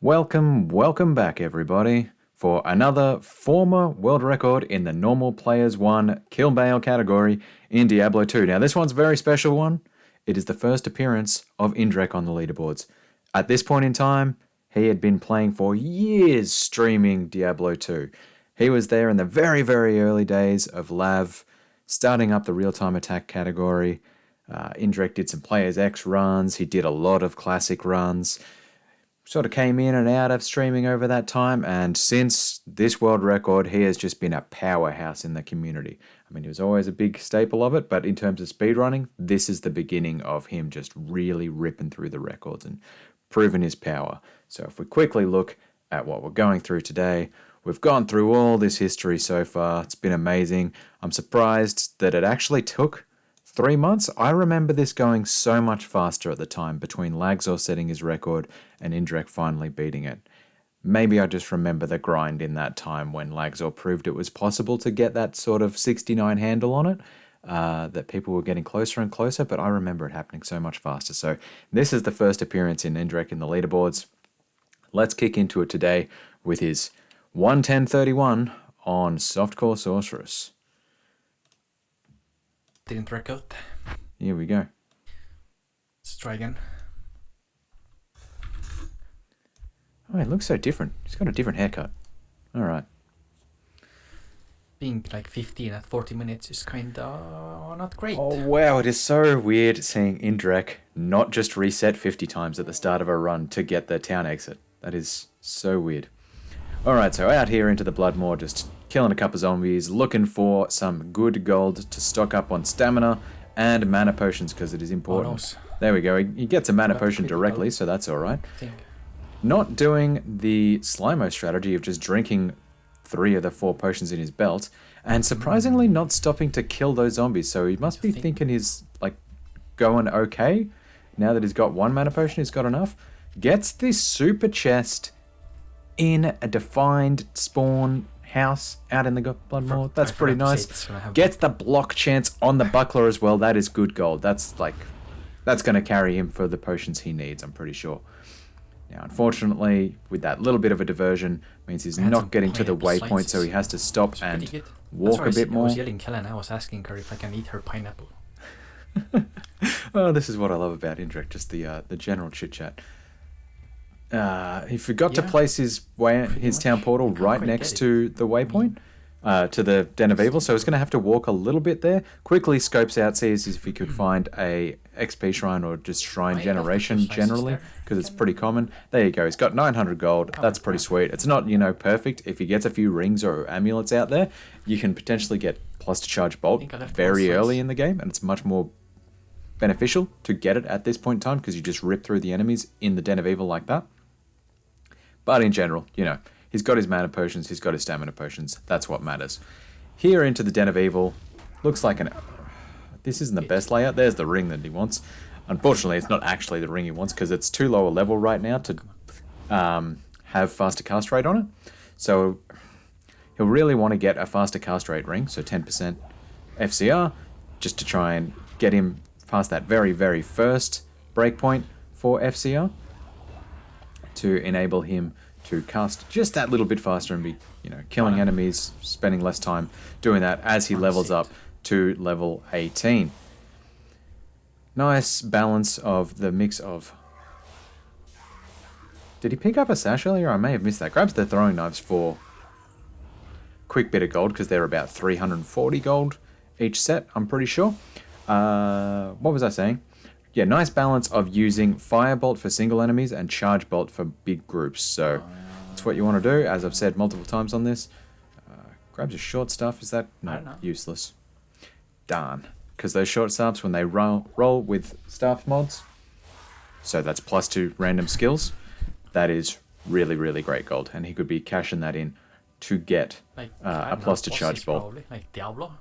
Welcome back everybody for another former world record in the normal players 1 kill bale category in Diablo 2. Now this one's a very special one. It is the first appearance of Indrek on the leaderboards. At this point in time, he had been playing for years streaming Diablo 2. He was there in the very, very early days of Lav, starting up the real-time attack category. Indrek did some Players X runs. He did a lot of classic runs. Sort of came in and out of streaming over that time, and since this world record, he has just been a powerhouse in the community. I mean, he was always a big staple of it, but in terms of speedrunning, this is the beginning of him just really ripping through the records and proving his power. So if we quickly look at what we're going through today, we've gone through all this history so far. It's been amazing. I'm surprised that it actually took 3 months. I remember this going so much faster at the time between Lagzor setting his record and Indrek finally beating it. Maybe I just remember the grind in that time when Lagzor proved it was possible to get that sort of 69 handle on it, that people were getting closer and closer, but I remember it happening so much faster. So this is the first appearance in Indrek in the leaderboards. Let's kick into it today with his 1:10:31 on Softcore Sorceress. Didn't work out. Here we go. Let's try again. Oh, he looks so different. He's got a different haircut. All right. Being like 15 at 40 minutes is kinda not great. Oh, wow. It is so weird seeing Indrek not just reset 50 times at the start of a run to get the town exit. That is so weird. All right, so out here into the Bloodmoor, just killing a couple zombies, looking for some good gold to stock up on stamina and mana potions because it is important. Oh, no. There we go. He gets a mana potion directly, so that's all right. I think. Not doing the Slimo strategy of just drinking 3 of the 4 potions in his belt, and surprisingly not stopping to kill those zombies. So he must be thinking he's like going okay. Now that he's got 1 mana potion, he's got enough. Gets this super chest in a defined spawn house out in the Bloodmoor. That's pretty nice. Gets the block chance on the buckler as well. That is good gold. That's going to carry him for the potions he needs, I'm pretty sure. Now, unfortunately, with that little bit of a diversion, means he's not getting to the waypoint, so he has to stop and walk a bit more. I was yelling Kellen. I was asking her if I can eat her pineapple. Oh, this is what I love about Indrek, just the general chit-chat. He forgot to place his town portal right next to the waypoint, to the Den of Evil, so he's going to have to walk a little bit there. Quickly scopes out, sees if he could find a XP shrine or just shrine generation generally, because it's pretty common. There you go, he's got 900 gold. That's pretty sweet. It's not, perfect. If he gets a few rings or amulets out there, you can potentially get plus to charge bolt very early in the game, and it's much more beneficial to get it at this point in time because you just rip through the enemies in the Den of Evil like that. But in general, he's got his mana potions, he's got his stamina potions. That's what matters. Here into the Den of Evil. Looks like this isn't the best layout. There's the ring that he wants. Unfortunately, it's not actually the ring he wants because it's too low a level right now to have faster cast rate on it. So he'll really want to get a faster cast rate ring, so 10% FCR, just to try and get him past that very, very first breakpoint for FCR, to enable him to cast just that little bit faster and be, killing enemies, spending less time doing that as he levels up to level 18. Nice balance of the mix of... Did he pick up a sash earlier? I may have missed that. Grabs the throwing knives for quick bit of gold because they're about 340 gold each set, I'm pretty sure. What was I saying? Yeah, nice balance of using Firebolt for single enemies and Charge Bolt for big groups. So that's what you want to do, as I've said multiple times on this. Grabs your short stuff. Is that not useless? Darn. Because those short staffs, when they roll with staff mods, so that's +2 random skills, that is really, really great gold. And he could be cashing that in to get a plus to Charge Bolt. Probably, like Diablo.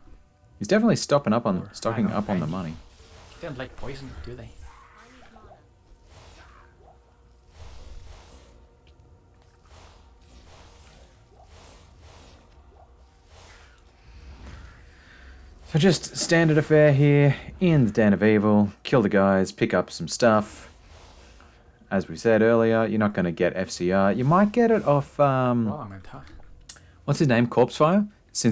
He's definitely stocking up on the money. They don't like poison, do they? So just standard affair here in the Den of Evil. Kill the guys, pick up some stuff, As we said earlier, you're not going to get FCR. You might get it off, Rolament, huh? what's his name? Corpsefire?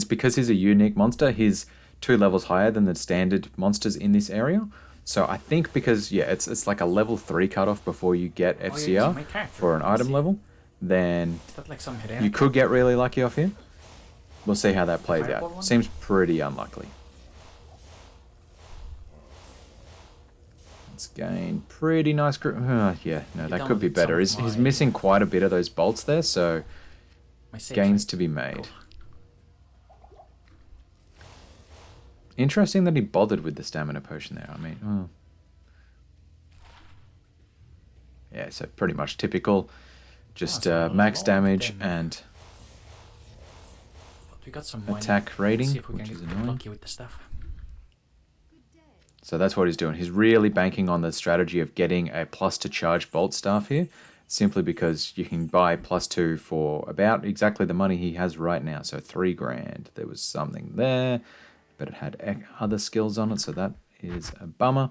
Because he's a unique monster, he's 2 levels higher than the standard monsters in this area. So I think because, yeah, it's like a level 3 cutoff before you get FCR for an item level, then Is that like some hidden? you could get really lucky off him. We'll see how that plays out. One? Seems pretty unlikely. Let's gain pretty nice grip. Yeah, no, that could be better. He's missing quite a bit of those bolts there, so gains to be made. Interesting that he bothered with the stamina potion there. I mean, yeah, so pretty much typical. Just max damage and we got some attack rating, see if we which can is get annoying. lucky with the stuff. So that's what he's doing. He's really banking on the strategy of getting a plus to charge bolt staff here, simply because you can buy +2 for about exactly the money he has right now. So 3 grand. There was something there, but it had other skills on it, so that is a bummer.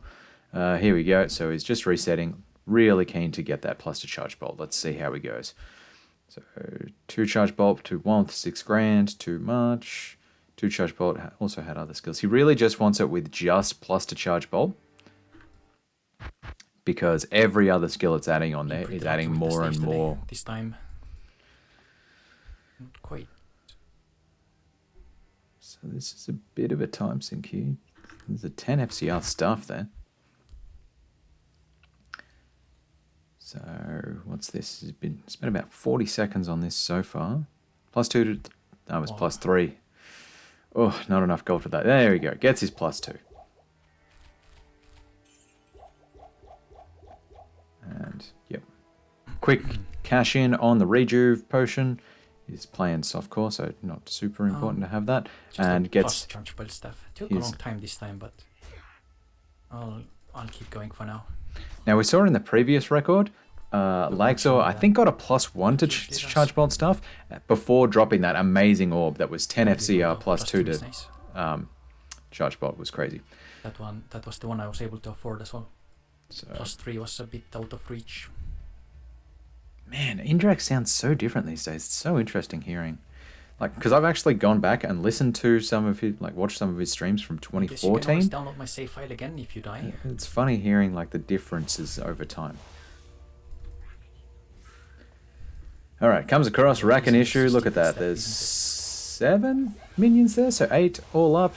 Here we go. So he's just resetting. Really keen to get that plus to charge bolt. Let's see how he goes. So 2 charge bolt, 2 warmth, 6 grand, too much. 2 charge bolt also had other skills. He really just wants it with just plus to charge bolt, because every other skill it's adding on there is adding more and more. This time, not quite. So this is a bit of a time sink here. There's a 10 FCR stuff there. So what's this? It's been about 40 seconds on this so far. +2 to... That was +3. Oh, not enough gold for that. There we go. Gets his +2. And, yep. Quick cash in on the rejuve potion. He's playing softcore, so not super important to have that. And gets... chargeable stuff. Took a long time this time, but I'll keep going for now. Now, we saw in the previous record, Lagzor, I think, got a +1 to charge bolt stuff before dropping that amazing orb that was 10 FCR +2 to nice. charge bolt. Was crazy. That was the one I was able to afford as well. So, +3 was a bit out of reach. Man, Indrek sounds so different these days. It's so interesting hearing. Like, because I've actually gone back and listened to some of his, like, watched some of his streams from 2014. I guess you can always download my save file again if you die. It's funny hearing, like, the differences over time. All right, comes across, rack an issue. Look at that. There's 7 minions there, so 8 all up.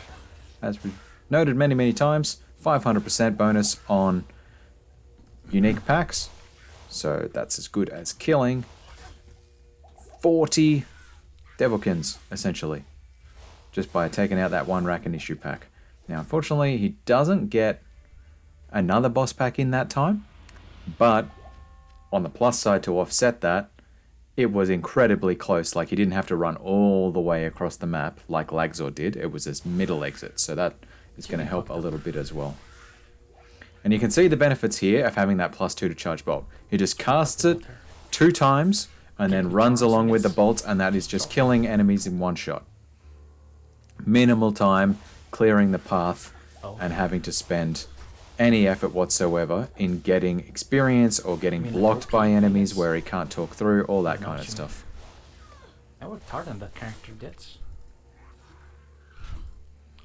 As we've noted many, many times, 500% bonus on unique packs. So that's as good as killing 40 Devilkins, essentially, just by taking out that one rack and issue pack. Now, unfortunately, he doesn't get another boss pack in that time, but on the plus side, to offset that, it was incredibly close. Like, he didn't have to run all the way across the map like Lagzor did. It was this middle exit, so that is going to help a little bit as well. And you can see the benefits here of having that +2 to charge bolt. He just casts it 2 times and then runs along with the bolts, and that is just killing enemies in one shot. Minimal time clearing the path and having to spend any effort whatsoever in getting experience or getting blocked by enemies where he can't talk through, all that kind of stuff. I worked hard on that character, did.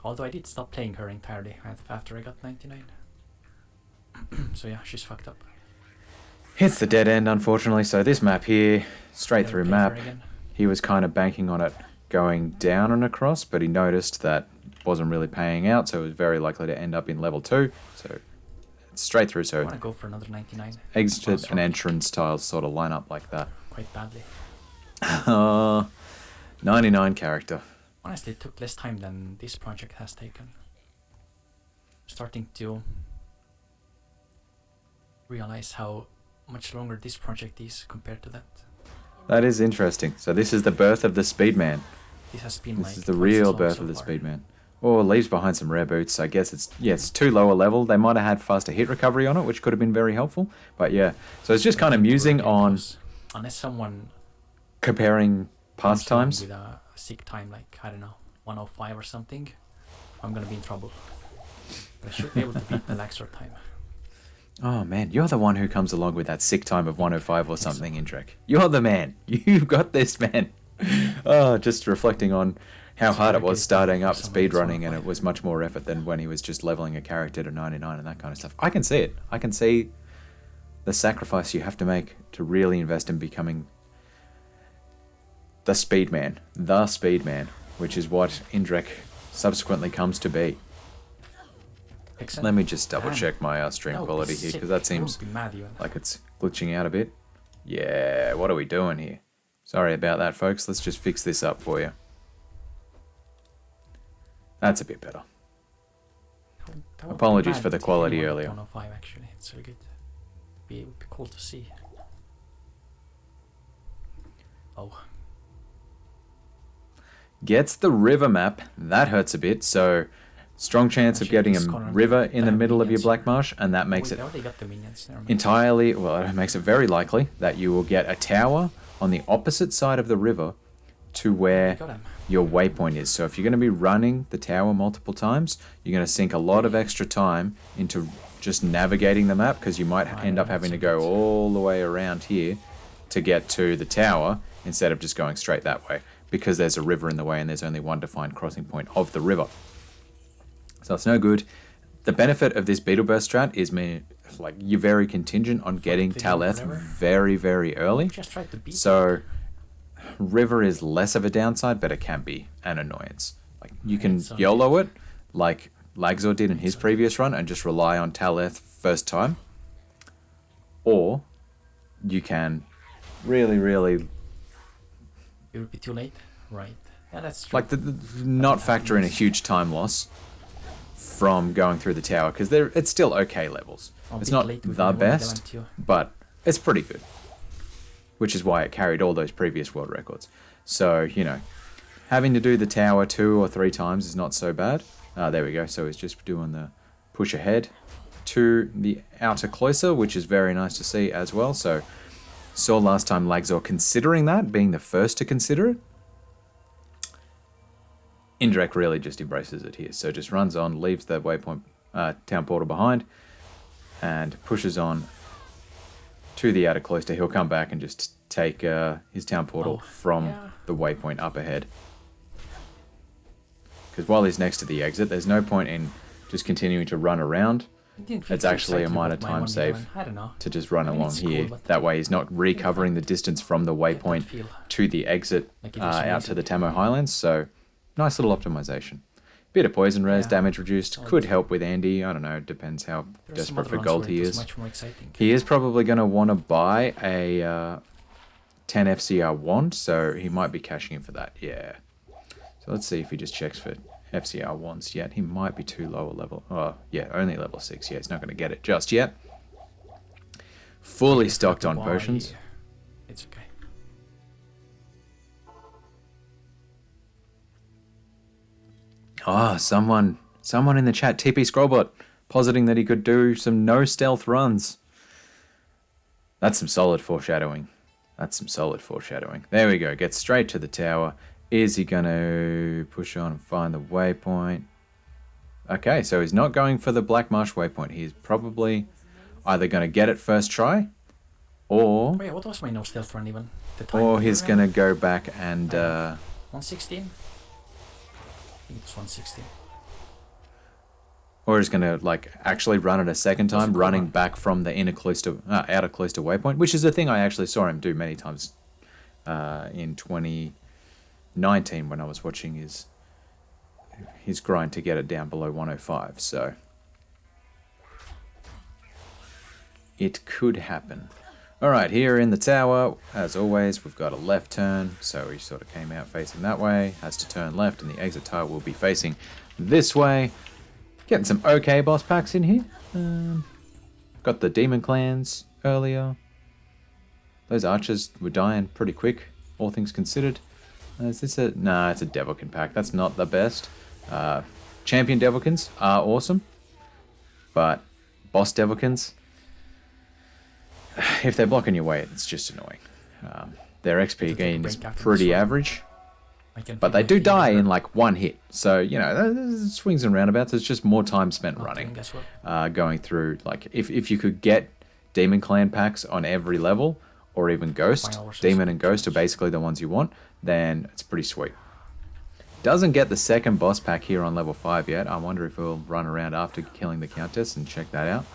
Although I did stop playing her entirely after I got 99. So yeah, she's fucked up. Hits the dead end, unfortunately. So this map here, straight through map, he was kind of banking on it going down and across, but he noticed that wasn't really paying out, so it was very likely to end up in level 2. So it's straight through. So I want to go for another 99. Exit and entrance style sort of line up like that. Quite badly. 99 character. Honestly, it took less time than this project has taken. Starting to realize how much longer this project is compared to that. That is interesting. So this is the birth of the Speedman. This has been This is the real birth of the Speedman. Or leaves behind some rare boots. I guess it's too lower level. They might have had faster hit recovery on it, which could have been very helpful. But yeah, so it's just kind of musing on unless someone comparing pastimes with a sick time, like I don't know, 105 or something, I'm gonna be in trouble. But I should be able to beat the Laxor time. Oh man, you're the one who comes along with that sick time of 105 or something, Indrek. You're the man. You've got this, man. Oh, just reflecting on how hard it was starting up speedrunning, and it was much more effort than when he was just leveling a character to 99 and that kind of stuff. I can see it. I can see the sacrifice you have to make to really invest in becoming the speed man, which is what Indrek subsequently comes to be. Excellent. Let me just double check my stream quality here, because that seems like it's glitching out a bit. Yeah, what are we doing here? Sorry about that, folks. Let's just fix this up for you. That's a bit better. Apologies for the quality earlier. 105 actually, it's so good. It would be cool to see. Oh. Gets the river map. That hurts a bit, so strong chance of getting a river in the middle of your Black Marsh, and that makes it entirely, well, it makes it very likely that you will get a tower on the opposite side of the river to where your waypoint is. So if you're going to be running the tower multiple times, you're going to sink a lot of extra time into just navigating the map, because you might end up having to go all the way around here to get to the tower instead of just going straight that way, because there's a river in the way and there's only one defined crossing point of the river. So it's no good. The benefit of this Beetle Burst strat is like you're very contingent on getting Taleth very, very early. So river is less of a downside, but it can be an annoyance. Like you can YOLO it, like Lagzor did in his previous run, and just rely on Taleth first time. Or you can really... It would be too late, right? Yeah, that's true. Like not factor in a huge time loss from going through the tower, because it's still okay levels. It's not the best, but it's pretty good, which is why it carried all those previous world records. So, you know, having to do the tower 2 or 3 times is not so bad. There we go. So he's just doing the push ahead to the outer cloister, which is very nice to see as well. So saw last time Lagzor considering that, being the first to consider it. Indrek really just embraces it here. So just runs on, leaves the waypoint town portal behind, and pushes on to the outer cloister. He'll come back and just take his town portal from the waypoint up ahead. Because while he's next to the exit, there's no point in just continuing to run around. It's actually a minor time save to just run along here. Cool, that way he's not recovering the distance from the waypoint to the exit out to the Tamo Highlands. So nice little optimization. Bit of poison res, damage reduced, could help with Andy. I don't know, depends how desperate for gold he is. He is probably going to want to buy a 10 FCR wand, so he might be cashing in for that, yeah. So let's see if he just checks for FCR wands yet. He might be too low a level. Oh, yeah, only level 6. Yeah, he's not going to get it just yet. Fully stocked on potions. It's okay. Ah, someone in the chat, TP Scrollbot, positing that he could do some no stealth runs. That's some solid foreshadowing. There we go. Gets straight to the tower. Is he going to push on and find the waypoint? Okay, so he's not going for the Black Marsh waypoint. He's probably either going to get it first try, or... Wait, what was my no stealth run even? Or he's going to go back and... 116? I think it's 116. Or he's going to like actually run it a second time, running back from the inner cloister, outer cloister waypoint, which is a thing I actually saw him do many times in 2019 when I was watching his grind to get it down below 105. So it could happen. All right, here in the tower, as always, we've got a left turn. So he sort of came out facing that way, has to turn left, and the exit tile will be facing this way. Getting some okay boss packs in here. Got the demon clans earlier. Those archers were dying pretty quick, all things considered. Is this a... Nah, it's a Devilkin pack. That's not the best. Champion Devilkins are awesome. But boss Devilkins, if they're blocking your way, it's just annoying. Their XP gain is pretty average. I can But feel they my do finger die in hurt. like one hit. So, you know, there's swings and roundabouts. It's just more time spent Not running. doing as well. Going through, like, if you could get Demon Clan packs on every level, or even Ghost, Final versus Demon and Ghost are damage. basically the ones you want, then it's pretty sweet. Doesn't get the second boss pack here on level 5 yet. I wonder if we'll run around after killing the Countess and check that out.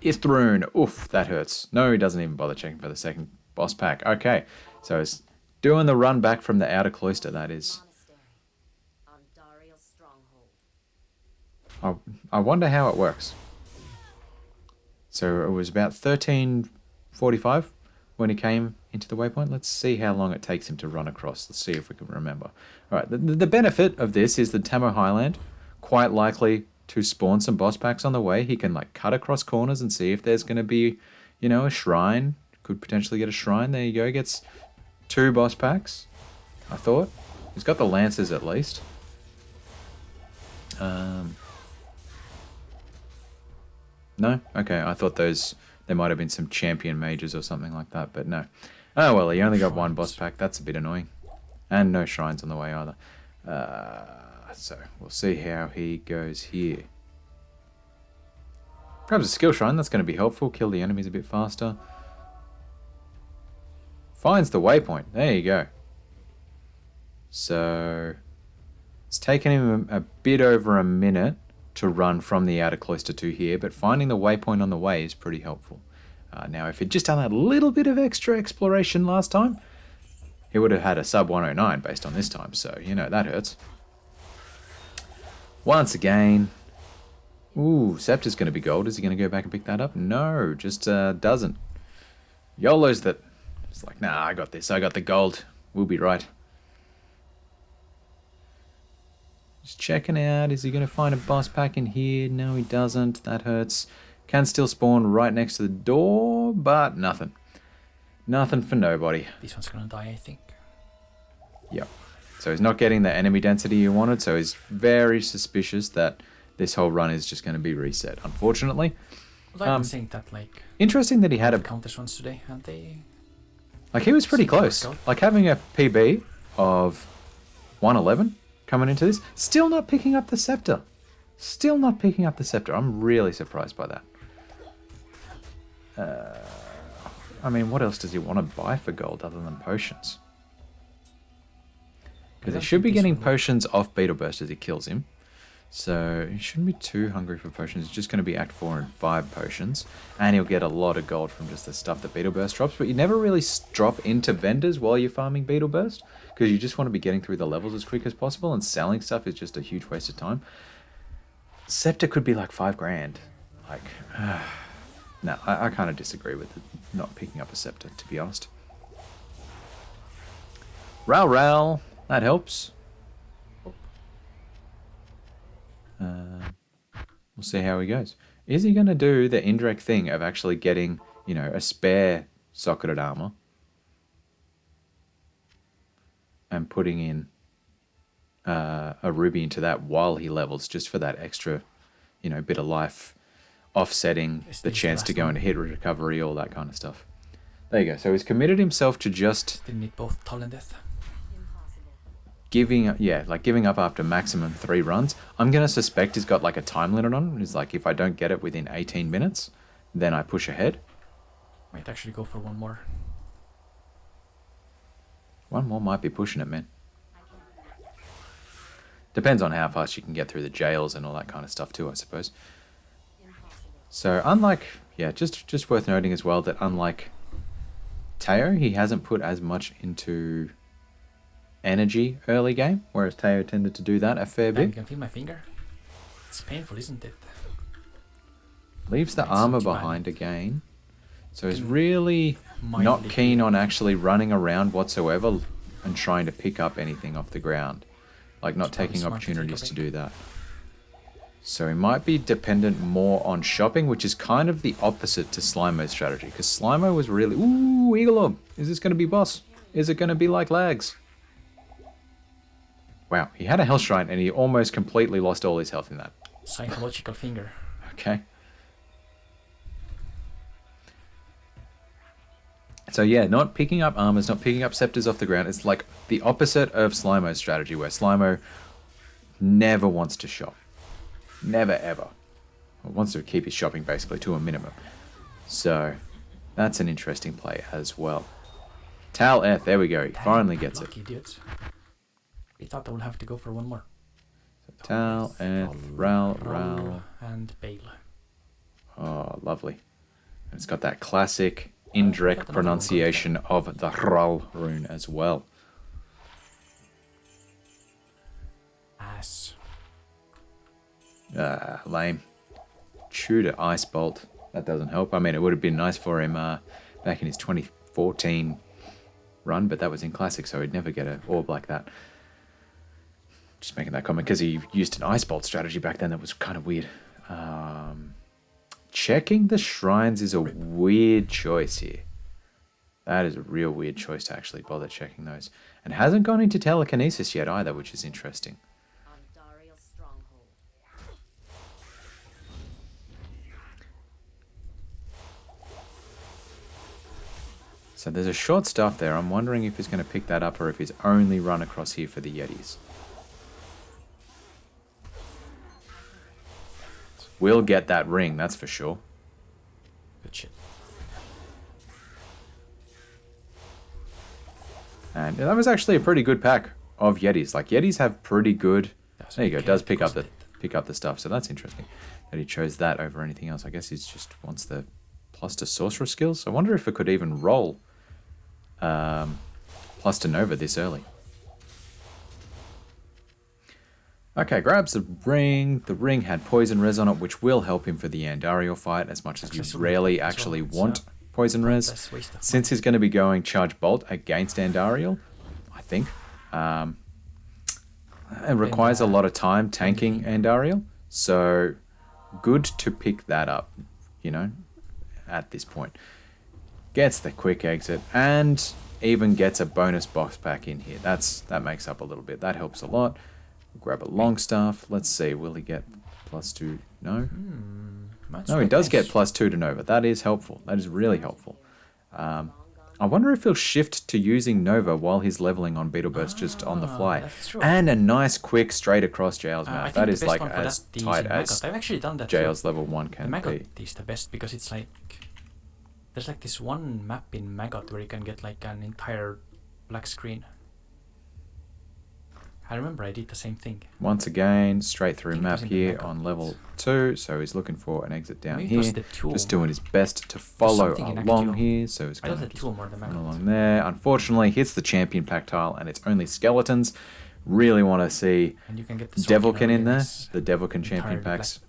Ithrune. Oof, that hurts. No, he doesn't even bother checking for the second boss pack. Okay, so it's doing the run back from the outer cloister, that is. I wonder how it works. So it was about 13:45 when he came into the waypoint. Let's see how long it takes him to run across. Let's see if we can remember. All right, the benefit of this is the Tamo Highland, quite likely to spawn some boss packs on the way. He can like cut across corners and see if there's going to be, you know, a shrine. Could potentially get a shrine. There you go. Gets 2 boss packs, I thought. He's got the lances at least. No? Okay, I thought there might have been some champion mages or something like that, but no. Oh, well, he only got 1 boss pack. That's a bit annoying. And no shrines on the way either. So, we'll see how he goes here. Grabs a skill shrine. That's going to be helpful. Kill the enemies a bit faster. Finds the waypoint. There you go. So, it's taken him a bit over a minute to run from the outer cloister to here, but finding the waypoint on the way is pretty helpful. Now, if he'd just done that little bit of extra exploration last time, he would have had a sub 109 based on this time, so, you know, that hurts. Once again. Ooh, Scepter's going to be gold. Is he going to go back and pick that up? No, just doesn't. YOLO's that. It's like, nah, I got this. I got the gold. We'll be right. Just checking out. Is he going to find a boss pack in here? No, he doesn't. That hurts. Can still spawn right next to the door, but nothing. Nothing for nobody. This one's gonna die, I think. Yep. So he's not getting the enemy density he wanted, so he's very suspicious that this whole run is just going to be reset, unfortunately. Well, I've been saying that, like... Interesting that he had a... counters ones today, and they... Like, he was pretty close. Like, having a PB of 111 coming into this, still not picking up the scepter. Still not picking up the scepter. I'm really surprised by that. I mean, what else does he want to buy for gold other than potions? Because he should be getting potions off Beetle Burst as he kills him. So he shouldn't be too hungry for potions. It's just going to be Act 4 and 5 potions. And he'll get a lot of gold from just the stuff that Beetle Burst drops. But you never really drop into vendors while you're farming Beetle Burst. Because you just want to be getting through the levels as quick as possible. And selling stuff is just a huge waste of time. Scepter could be like 5 grand. Like, no, I kind of disagree with it, not picking up a scepter, to be honest. Ral, that helps. We'll see how he goes. Is he going to do the Indrek thing of actually getting, you know, a spare socketed armor and putting in a ruby into that while he levels, just for that extra, you know, bit of life, offsetting the chance to go into hit recovery, all that kind of stuff. There you go. So he's committed himself to just still need both toll and death. Giving up after maximum 3 runs. I'm going to suspect he's got like a time limit on it. It's like, if I don't get it within 18 minutes, then I push ahead. Might actually go for one more. One more might be pushing it, man. Depends on how fast you can get through the jails and all that kind of stuff too, I suppose. So unlike, just worth noting as well that unlike Teo, he hasn't put as much into energy early game, whereas Teo tended to do that a fair bit. You can feel my finger. It's painful, isn't it? Leaves the armor behind again. So he's really not keen on actually running around whatsoever and trying to pick up anything off the ground. Like, not taking opportunities to do that. So he might be dependent more on shopping, which is kind of the opposite to Slimo's strategy. Because Slimo was really... Ooh, Eagle Orb. Is this going to be boss? Is it going to be like Lags? Wow, he had a health shrine and he almost completely lost all his health in that. Psychological finger. Okay. So yeah, not picking up armors, not picking up scepters off the ground. It's like the opposite of Slimo's strategy, where Slimo never wants to shop. Never ever. Wants to keep his shopping basically to a minimum. So that's an interesting play as well. Tal F, there we go. He finally gets lucky dudes. We thought I would have to go for one more. Tal F, Ral. And Bale. Oh, lovely. And it's got that classic Indrek pronunciation of the Ral rune as well. Ass. Lame. Tutor Ice Bolt. That doesn't help. I mean, it would have been nice for him back in his 2014 run, but that was in Classic, so he'd never get an orb like that. Just making that comment because he used an Ice Bolt strategy back then that was kind of weird. Checking the shrines is a weird choice here. That is a real weird choice to actually bother checking those. And hasn't gone into telekinesis yet either, which is interesting. So there's a short staff there. I'm wondering if he's going to pick that up or if he's only run across here for the Yetis. We'll get that ring, that's for sure. Good shit. And that was actually a pretty good pack of Yetis. Like, Yetis have pretty good... There you go, does pick up the stuff, so that's interesting. That he chose that over anything else. I guess he just wants the plus to Sorceress skills. I wonder if it could even roll plus to Nova this early. Okay, grabs the ring. The ring had poison res on it, which will help him for the Andariel fight, as much as you rarely actually want poison res. Since he's going to be going charge bolt against Andariel, I think, it requires a lot of time tanking Andariel, so good to pick that up, you know, at this point. Gets the quick exit and even gets a bonus box pack in here. That makes up a little bit. That helps a lot. Grab a long staff. Let's see, will he get +2? No? No, he does get +2 to Nova. That is helpful. That is really helpful. I wonder if he'll shift to using Nova while he's leveling on Beetle Burst just on the fly. And a nice quick straight across Jail's map. That is like as tight as I've actually done that Jail's level 1 can be. Maggot is the best because it's like... There's like this one map in Maggot where you can get like an entire black screen. I remember I did the same thing. Once again, straight through map here on level 2. So he's looking for an exit down here. Just doing his best to follow along here. So he's going along there. Unfortunately, hits the champion pack tile and it's only skeletons. Really want to see Devilkin in there. The Devilkin champion packs.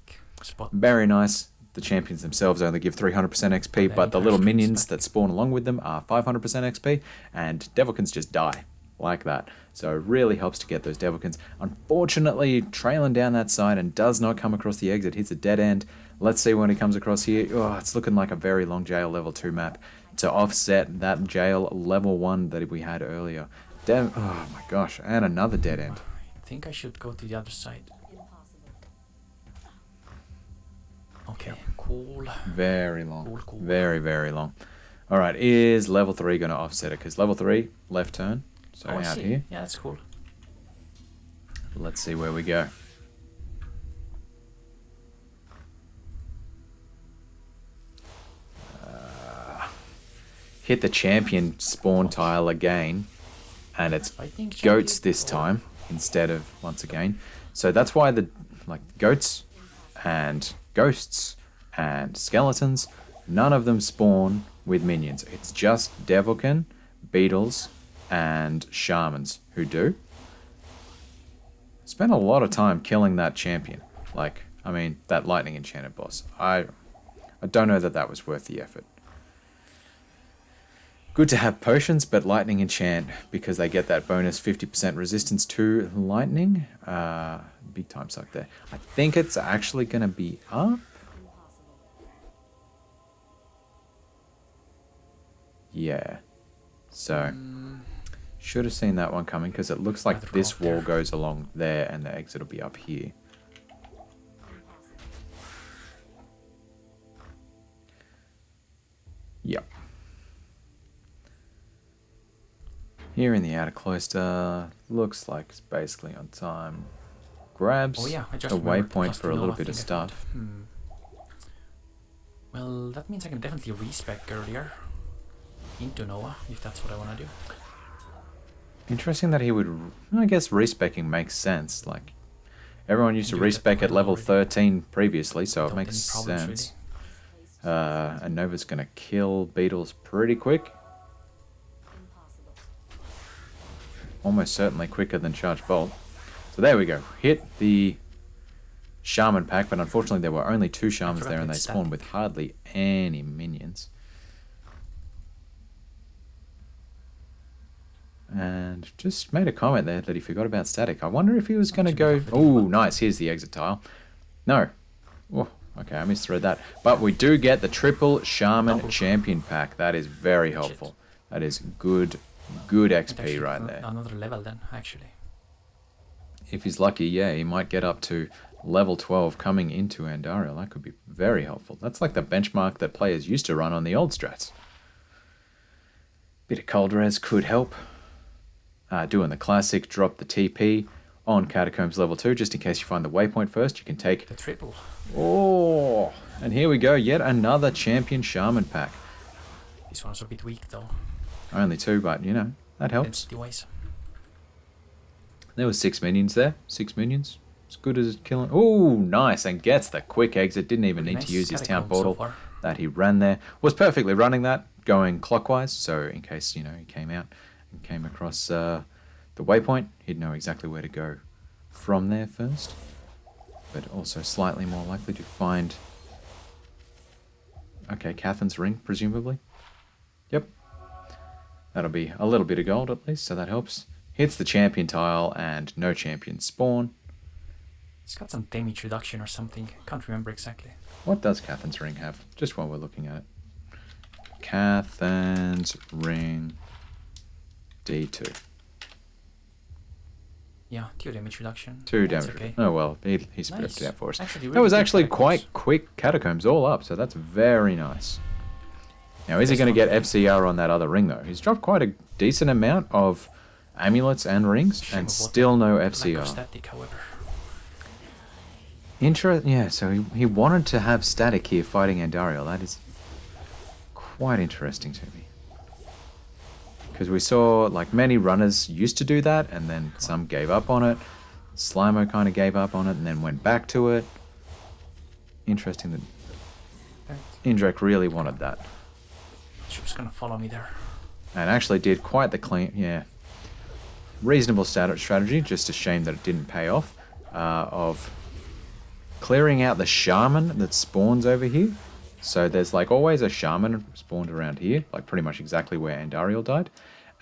Very nice. The champions themselves only give 300% XP, but the little minions that spawn along with them are 500% XP, and Devilkins just die like that. So it really helps to get those Devilkins. Unfortunately, trailing down that side and does not come across the exit, hits a dead end. Let's see when he comes across here. Oh, it's looking like a very long Jail level 2 map to offset that Jail level 1 that we had earlier. Oh my gosh, and another dead end. I think I should go to the other side. Okay, cool. Very long. Cool. Very, very long. All right, is level 3 going to offset it? Because level 3, left turn. So out here. Yeah, that's cool. Let's see where we go. Hit the champion spawn tile again. And it's goats this time instead of once again. So that's why the goats and ghosts and skeletons, none of them spawn with minions. It's just Devilkin, beetles, and shamans who do. Spent a lot of time killing that champion. That lightning enchanted boss. I don't know that was worth the effort. Good to have potions, but lightning enchant, because they get that bonus 50% resistance to lightning. Big time suck there. I think it's actually going to be up. Yeah. So, should have seen that one coming, because it looks like this wall goes along there and the exit will be up here. Yep. Here in the outer cloister, looks like it's basically on time. Grabs Oh yeah, I just a remembered the waypoint plus for a two little Nova bit of thing I found. stuff. Well, that means I can definitely respec earlier into Nova, if that's what I want to do. Interesting that he would... I guess respecking makes sense. Like, everyone used to You did that respec quite at a lot level already. 13 previously, so it Without makes any problems, sense. And Nova's going to kill beetles pretty quick. Almost certainly quicker than Charge Bolt. So there we go. Hit the Shaman pack, but unfortunately there were only 2 Shamans there and they spawned with hardly any minions. And just made a comment there that he forgot about static. I wonder if he was going to go... Oh, nice. Here's the exit tile. No. Oh, okay, I misread that. But we do get the triple Shaman champion pack. That is very helpful. That is good XP right there. Another level then, actually. If he's lucky, yeah, he might get up to level 12 coming into Andariel. That could be very helpful. That's like the benchmark that players used to run on the old strats. Bit of cold res could help. Doing the classic, drop the TP on Catacombs level 2, just in case you find the waypoint first. You can take... The triple. Oh! And here we go, yet another champion Shaman pack. This one's a bit weak though. Only 2, but you know, that helps. Density-wise. There was 6 minions there. 6 minions. As good as killing... Oh, nice. And gets the quick exit. Didn't even need to use his town portal that he ran there. Was perfectly running that, going clockwise. So in case, you know, he came out and came across the waypoint, he'd know exactly where to go from there first. But also slightly more likely to find... Okay, Catherine's ring, presumably. Yep. That'll be a little bit of gold at least, so that helps. Hits the champion tile and no champion spawn. It's got some damage reduction or something. Can't remember exactly. What does Catherine's ring have? Just while we're looking at it. Catherine's ring D2. Yeah, 2 damage reduction. 2 That's damage. okay. Oh well, he spread Nice. it out for us. Actually, That really was good actually catacombs. quite quick Catacombs all up, so that's very nice. Now, is he This going to get one- FCR on that other ring though? He's dropped quite a decent amount of amulets and rings, Shame and of what still no lack of FCR. static, however. Yeah, so he wanted to have static here fighting Andariel. That is quite interesting to me. Because we saw, like, many runners used to do that, and then some gave up on it. Slimo kind of gave up on it, and then went back to it. Interesting that Indrek really wanted that. She was gonna follow me there. And actually did quite the clean, yeah. Reasonable strategy, just a shame that it didn't pay off, of clearing out the shaman that spawns over here. So there's like always a shaman spawned around here, like pretty much exactly where Andariel died.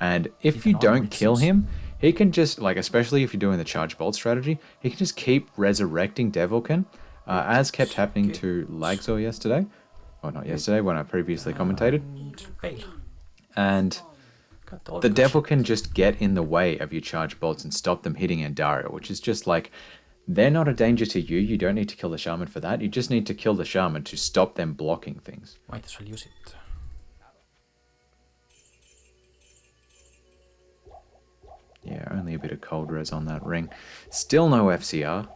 And if Even you don't onwards, kill seems- him, he can just, like, especially if you're doing the charge bolt strategy, he can just keep resurrecting Devilkin, as kept happening to Lagzor yesterday. Or not yesterday, when I previously commentated. And fail. And Got all the good devil shit. can just get in the way of your charge bolts and stop them hitting Andariel, which is just like, they're not a danger to you. You don't need to kill the shaman for that. You just need to kill the shaman to stop them blocking things. Might as well use it. Yeah, only a bit of cold res on that ring. Still no FCR.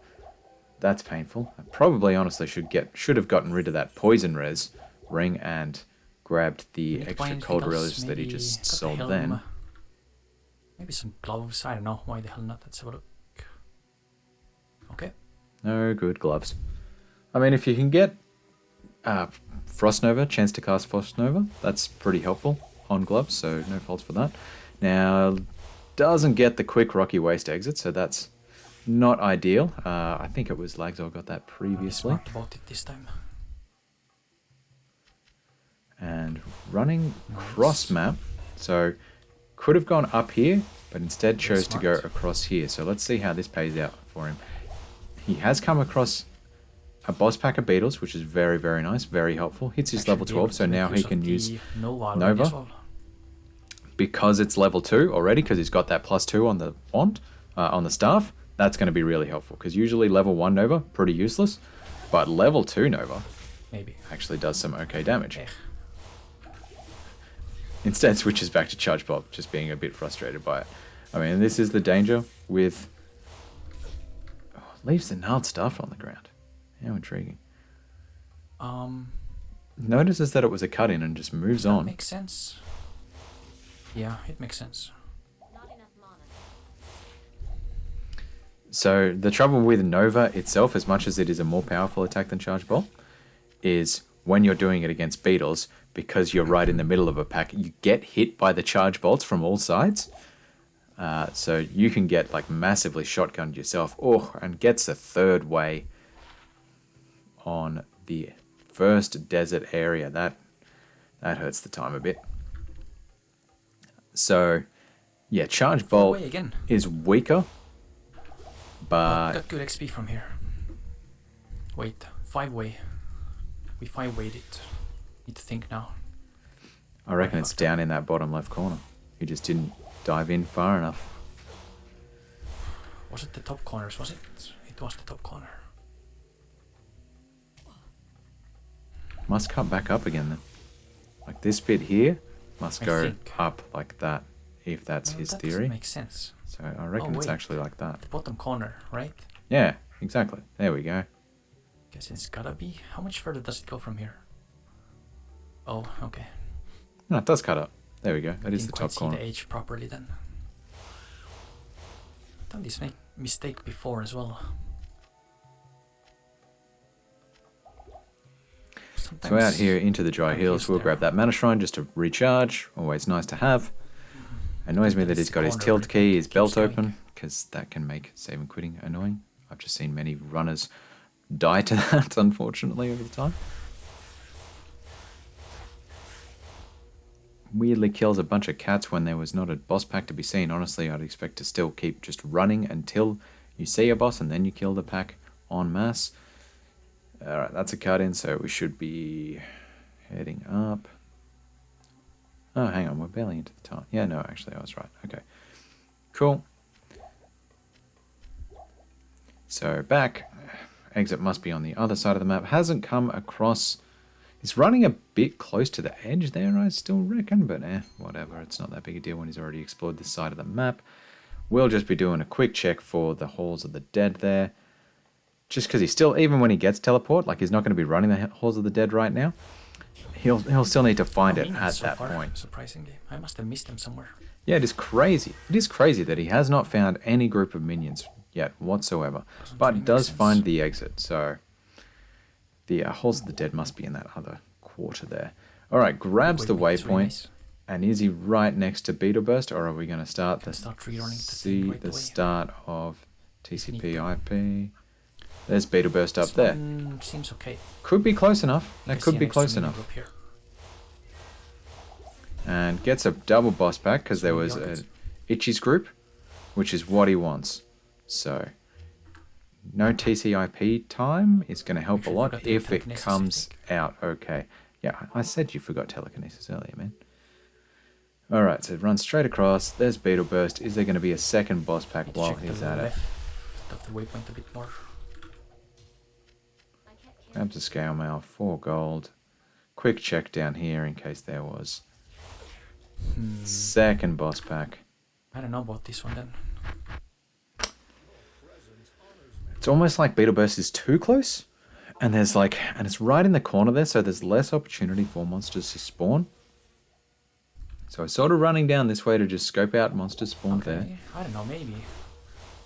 That's painful. I probably honestly should have gotten rid of that poison res ring and grabbed the Need to buy extra anything cold else, res that he maybe just got the sold helm. then. Maybe some gloves. I don't know. Why the hell not? Let's have a look. Okay. No good gloves. I mean, if you can get Frost Nova, chance to cast Frost Nova, that's pretty helpful on gloves, so no faults for that. Now, doesn't get the quick Rocky Waste exit, so that's not ideal. I think it was Lagzor got that Be previously. smart about it this time. And running cross map, so could have gone up here, but instead chose to go smart. across here. So let's see how this pays out for him. He has come across a boss pack of beetles, which is very, very nice, very helpful. Hits his level 12, so now he can use Nova. Nova. As well. because it's level 2 already, because he's got that +2 on the wand, on the staff. That's going to be really helpful, because usually level 1 Nova, pretty useless, but level 2 Nova Maybe. actually does some okay damage. Eh. Instead switches back to Charge Bolt, just being a bit frustrated by it. I mean, this is the danger with... Oh, leaves the gnarled stuff on the ground. How intriguing. Notices that it was a cut-in and just moves on. Makes sense. Yeah, it makes sense. So the trouble with Nova itself, as much as it is a more powerful attack than Charge Ball, is when you're doing it against beetles, because you're right in the middle of a pack, you get hit by the charge bolts from all sides. So you can get like massively shotgunned yourself. Oh, and gets a third way on the first desert area. That hurts the time a bit. So yeah, Charge Bolt is weaker. But got good XP from here. Wait, 5-way. We 5-wayed it. Need to think now. I reckon it's down in that bottom left corner. You just didn't dive in far enough. Was it the top corners? Was it? It was the top corner. Must cut back up again then. Like this bit here must go up like that, if that's his theory. That makes sense. So I reckon it's actually like that. The bottom corner, right? Yeah, exactly. There we go. Guess it's gotta be. How much further does it go from here? Oh, okay. No, it does cut up. There we go. That is the top corner. Didn't quite see the edge properly then. I've done this mistake before as well. So out here into the dry hills, we'll grab that mana shrine just to recharge. Always nice to have. Annoys me that he's got his tilt key, his belt open, because that can make save and quitting annoying. I've just seen many runners die to that, unfortunately, over the time. Weirdly kills a bunch of cats when there was not a boss pack to be seen. Honestly, I'd expect to still keep just running until you see a boss and then you kill the pack en masse. Alright, that's a cut in, so we should be heading up. Oh, hang on, we're barely into the time. Yeah, no, actually, I was right. Okay, cool. So back, exit must be on the other side of the map. Hasn't come across. He's running a bit close to the edge there, I still reckon, but whatever. It's not that big a deal when he's already explored this side of the map. We'll just be doing a quick check for the Halls of the Dead there. Just because he's still, even when he gets teleport, like he's not going to be running the Halls of the Dead right now. He'll still need to find it at that point. Surprisingly, I must have missed him somewhere. Yeah, it is crazy. It is crazy that he has not found any group of minions yet whatsoever, but does find the exit. So the Halls of the Dead must be in that other quarter there. All right, grabs the waypoint, and is he right next to Beetle Burst, or are we going to start the start of TCP/IP? There's Beetle Burst up there. Seems okay. Could be close enough. That could be close enough. And gets a double boss pack because there was an Itchy's group, which is what he wants. So no TCIP time is going to help a lot if it comes out okay. Yeah, I said you forgot telekinesis earlier, man. Alright, so run straight across. There's Beetle Burst. Is there going to be a second boss pack while he's at it? The waypoint a bit more. Grabs a scale mail, 4 gold. Quick check down here in case there was. Second boss pack. I don't know about this one then. It's almost like Beetle Burst is too close. And there's like, and it's right in the corner there, so there's less opportunity for monsters to spawn. So I'm sort of running down this way to just scope out monsters spawned there. I don't know, maybe.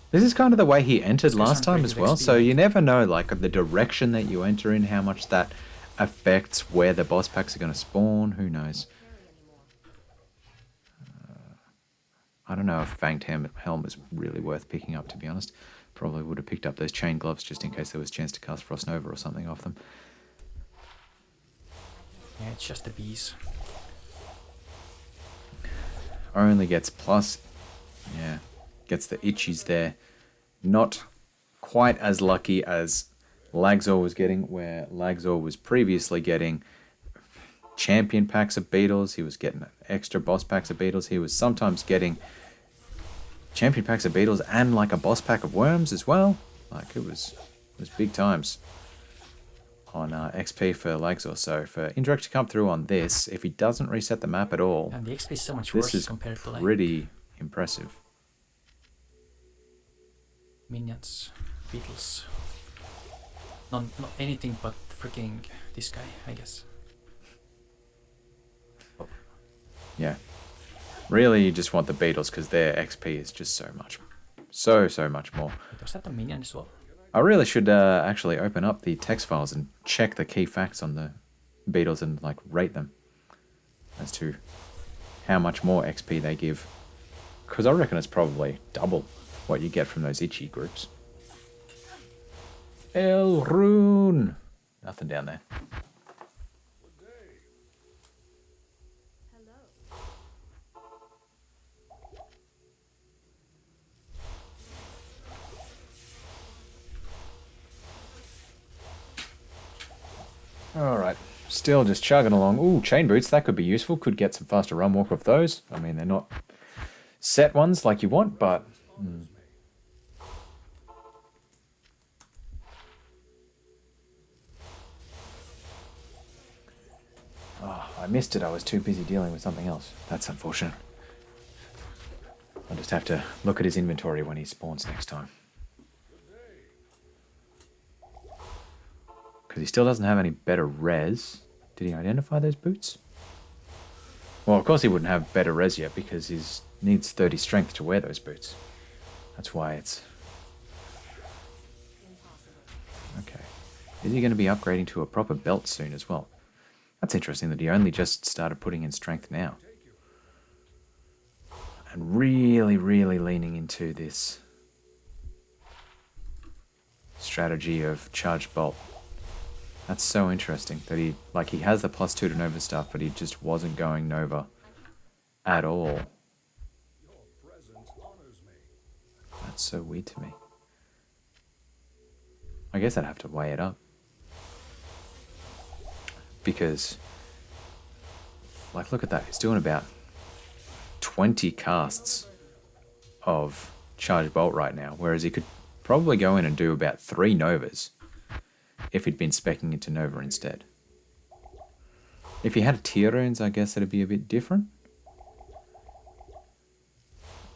This is kind of the way he entered last time as well, so you never know like the direction that you enter in, how much that affects where the boss packs are going to spawn, who knows. I don't know if Fanged Helm is really worth picking up, to be honest. Probably would have picked up those chain gloves just in case there was a chance to cast Frost Nova or something off them. Yeah, it's just the bees. Only gets plus, yeah. Gets the itchies there. Not quite as lucky as Lagzor was getting, where Lagzor was previously getting champion packs of beetles. He was getting extra boss packs of beetles. He was sometimes getting champion packs of beetles and like a boss pack of worms as well. Like it was big times. on XP for legs or so. For Indrek to come through on this, if he doesn't reset the map at all, And the XP is so much this worse is compared to like pretty impressive. minions, beetles. Not anything but freaking this guy, I guess. Oh. Yeah. Really, you just want the beetles because their XP is just so much. So much more. Wait, was that a minion as well? I really should actually open up the text files and check the key facts on the beetles and like rate them as to how much more XP they give. Because I reckon it's probably double what you get from those itchy groups. El Rune! Nothing down there. Alright, still just chugging along. Ooh, chain boots, that could be useful. Could get some faster run walk off those. I mean, they're not set ones like you want, but... Oh, I missed it. I was too busy dealing with something else. That's unfortunate. I'll just have to look at his inventory when he spawns next time. Because he still doesn't have any better res. Did he identify those boots? Well, of course he wouldn't have better res yet because he needs 30 strength to wear those boots. That's why it's... Okay. Is he going to be upgrading to a proper belt soon as well? That's interesting that he only just started putting in strength now. And really leaning into this strategy of charged bolt. That's so interesting that he has the +2 to Nova stuff, but he just wasn't going Nova at all. That's so weird to me. I guess I'd have to weigh it up. Because, like, look at that. He's doing about 20 casts of charged bolt right now, whereas he could probably go in and do about 3 Novas if he'd been speccing into Nova instead. If he had tier runes, I guess it'd be a bit different.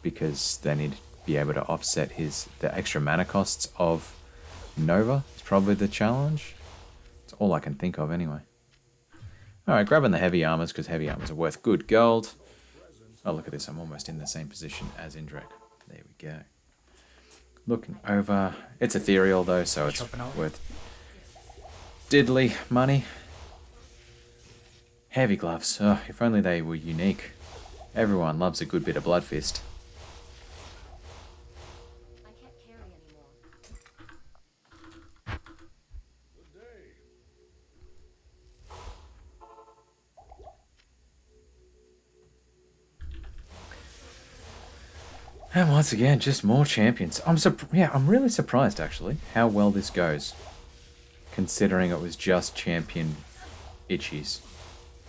Because then he'd be able to offset the extra mana costs of Nova. It's probably the challenge. It's all I can think of anyway. Alright, grabbing the heavy armors because heavy armors are worth good gold. Oh, look at this. I'm almost in the same position as Indrek. There we go. Looking over. It's ethereal though, so it's worth diddly money. Heavy gloves. Oh, if only they were unique. Everyone loves a good bit of blood fist. I can't carry anymore. And once again, just more champions. I'm really surprised actually how well this goes, considering it was just champion Itchies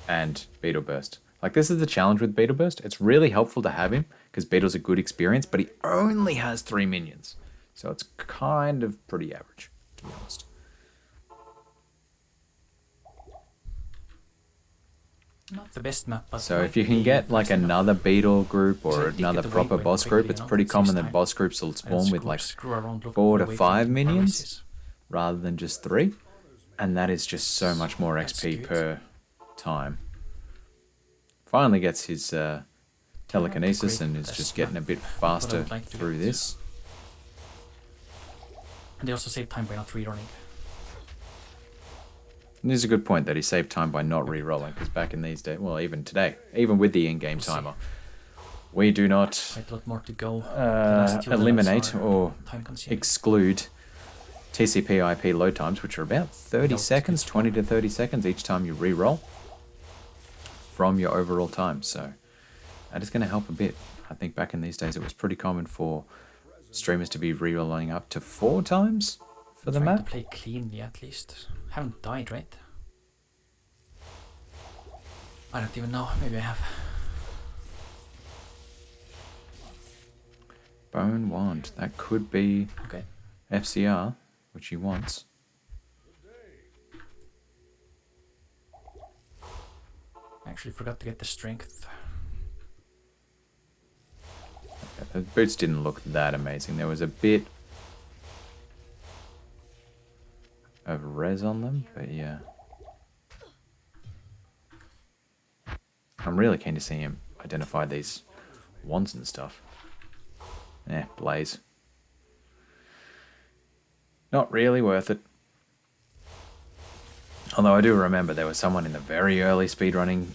and Beetle Burst. Like, this is the challenge with Beetle Burst. It's really helpful to have him because Beetle's a good experience, but he only has 3 minions, so it's kind of pretty average, to be honest. Not the best map, but So if you can get like another beetle group or another proper boss group, it's pretty common that boss groups will spawn with like 4 to 5 minions rather than just 3. And that is just so much more XP per time. Finally gets his telekinesis and is just getting a bit faster through this. And they also save time by not rerunning. And this is a good point that he saved time by not re-rolling, because back in these days, well, even today, even with the in-game timer, we do not Quite a lot more to go. eliminate or time-consuming. exclude TCP IP load times, which are about 30 seconds, 20 to 30 seconds each time you re-roll from your overall time. So that is going to help a bit. I think back in these days it was pretty common for streamers to be re-rolling up to 4 times for the Trying map. to play cleanly at least. Haven't died, right? I don't even know. Maybe I have. Bone Wand. That could be Okay. FCR, which he wants. Actually forgot to get the strength. The boots didn't look that amazing. There was a bit of res on them, but yeah. I'm really keen to see him identify these wands and stuff. Blaze. Not really worth it. Although I do remember there was someone in the very early speedrunning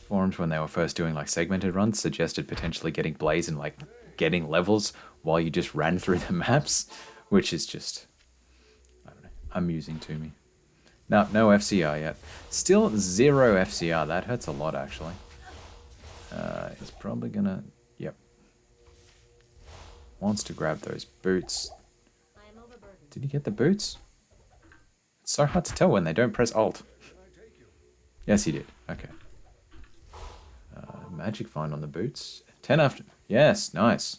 forums when they were first doing like segmented runs suggested potentially getting Blaze and like getting levels while you just ran through the maps, which is just, I don't know, amusing to me. No FCR yet. Still 0 FCR. That hurts a lot, actually. He's probably gonna... Yep. Wants to grab those boots. I am overburdened. Did he get the boots? It's so hard to tell when they don't press Alt. Yes, he did. Okay. Magic Find on the boots. 10 after... Yes, nice.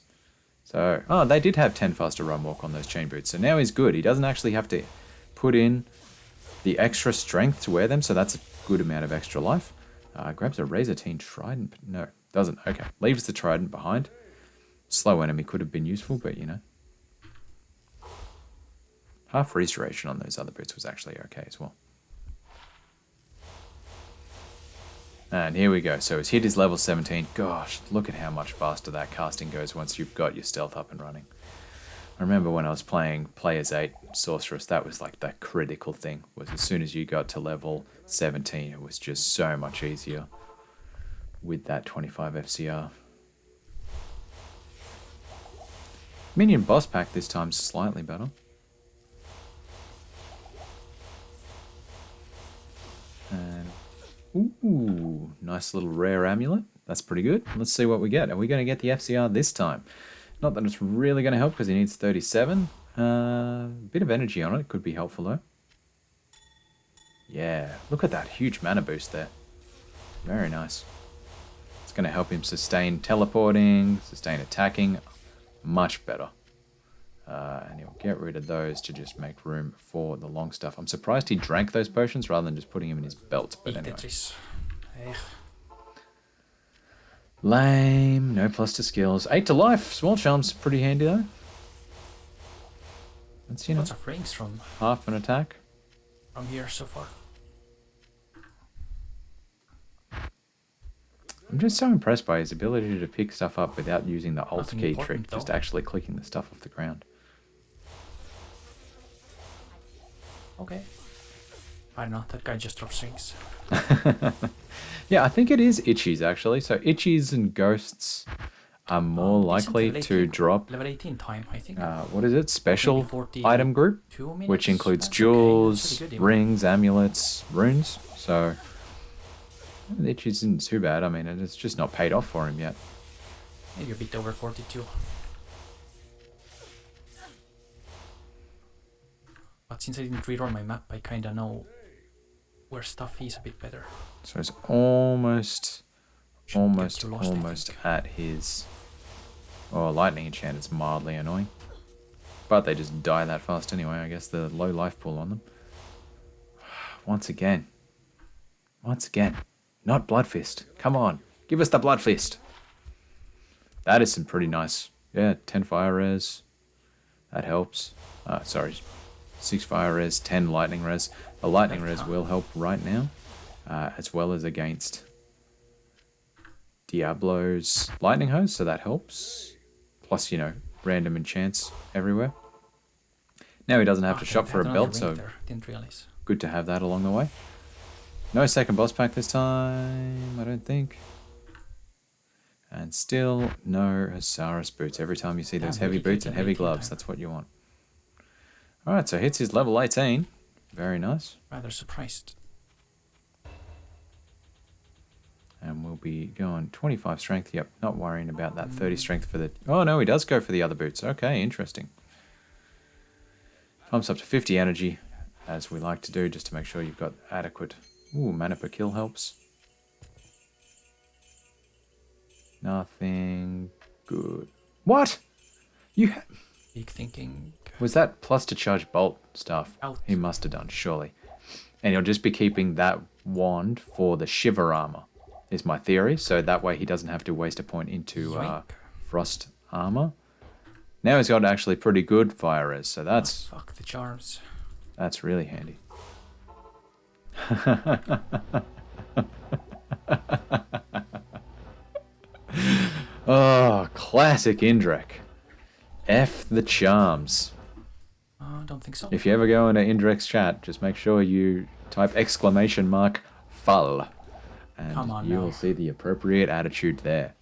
So... Oh, they did have 10 faster run walk on those chain boots. So now he's good. He doesn't actually have to put in the extra strength to wear them, so that's a good amount of extra life. Grabs a Razor-Teen Trident. No, doesn't. Okay, leaves the Trident behind. Slow enemy could have been useful, but you know. Half restoration on those other boots was actually okay as well. And here we go. So his hit is level 17. Gosh, look at how much faster that casting goes once you've got your stealth up and running. I remember when I was playing Players 8 Sorceress, that was like the critical thing, was as soon as you got to level 17, it was just so much easier with that 25 FCR. Minion boss pack this time slightly better. And, ooh, nice little rare amulet. That's pretty good. Let's see what we get. Are we going to get the FCR this time? Not that it's really going to help because he needs 37. Bit of energy on it could be helpful though. Yeah, look at that huge mana boost there. Very nice. It's going to help him sustain teleporting, sustain attacking. Much better. And he'll get rid of those to just make room for the long stuff. I'm surprised he drank those potions rather than just putting them in his belt. But anyway. Lame. No plus to skills. 8 to life. Small charm's pretty handy though. That's, you know, lots of rings from half an attack. From here so far. I'm just so impressed by his ability to pick stuff up without using the alt Nothing key important, trick, just though. actually clicking the stuff off the ground. Okay. I don't know, that guy just drops rings. Yeah, I think it is Itchies actually. So Itchies and Ghosts are more It's likely level to 18 drop, level 18 time, I think. what is it? Special 40 item group, 2 minutes? which includes That's okay, jewels, that's pretty good, even. rings, amulets, runes. So the Itchies isn't too bad. I mean, it's just not paid off for him yet. Maybe a bit over 42. But since I didn't redraw my map, I kinda know where stuff is a bit better. So it's almost Shouldn't get too lost, I almost think. at his... Oh, lightning enchant is mildly annoying. But they just die that fast anyway. I guess the low life pool on them. Once again. Once again. Not Blood Fist. Come on. Give us the Blood Fist. That is some pretty nice... Yeah, 10 fire res. That helps. Sorry. 6 fire res, 10 lightning res. The lightning res will help right now. As well as against Diablo's lightning hose, so that helps. Plus, you know, random enchants everywhere. Now he doesn't have to shop for a belt, so didn't realize. good to have that along the way. No second boss pack this time, I don't think. And still no Sorceress boots. Every time you see those Damn, heavy really boots taking and heavy 18 gloves, time. that's what you want. Alright, so hits his level 18. Very nice. Rather surprised. And we'll be going 25 strength. Yep, not worrying about that 30 strength for the... Oh, no, he does go for the other boots. Okay, interesting. Pumps up to 50 energy, as we like to do, just to make sure you've got adequate... Ooh, mana per kill helps. Nothing good. What? You Big thinking. Was that plus to charge bolt stuff? Out. He must have done, surely. And he'll just be keeping that wand for the shiver armor. is my theory. So that way he doesn't have to waste a point into Yoink. frost armor. Now he's got actually pretty good fire res, so that's Fuck the charms. that's really handy. Oh, classic Indrek. F the charms. I don't think so. If you ever go into Indrek's chat, just make sure you type !full, and Come on you now. will see the appropriate attitude there.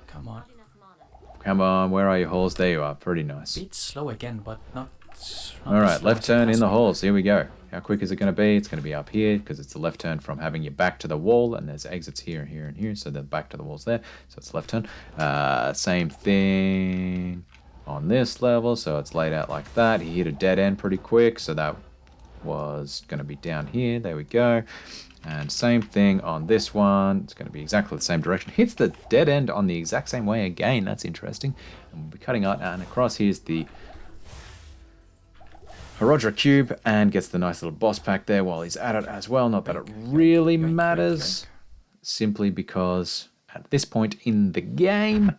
Come on. Not enough mana. Come on, where are your holes? There you are. Pretty nice. Bit slow again, but not. All right, left turn in the hole. holes. Here we go. How quick is it going to be? It's going to be up here because it's the left turn from having your back to the wall, and there's exits here, here, and here. So the back to the wall's there. So it's left turn. Same thing on this level. So it's laid out like that. He hit a dead end pretty quick. So that was going to be down here. There we go. And same thing on this one. It's going to be exactly the same direction. Hits the dead end on the exact same way again. That's interesting. And we'll be cutting out and across. Here's the Herodra Cube and gets the nice little boss pack there while he's at it as well. Not that it really matters, simply because at this point in the game,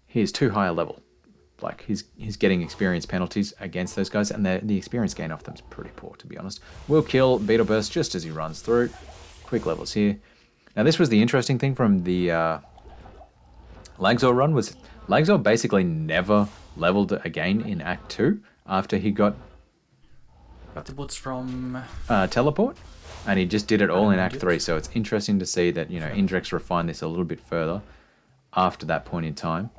he's too high a level. Like, he's getting experience penalties against those guys, and the experience gain off them is pretty poor, to be honest. We'll kill Beetle Burst just as he runs through. Quick levels here. Now, this was the interesting thing from the Lagzor run, was Lagzor basically never leveled again in Act 2 after he got Got the boots from. teleport, and he just did it all in Act Idiot. 3. So it's interesting to see that, you know, Indrek's refined this a little bit further after that point in time.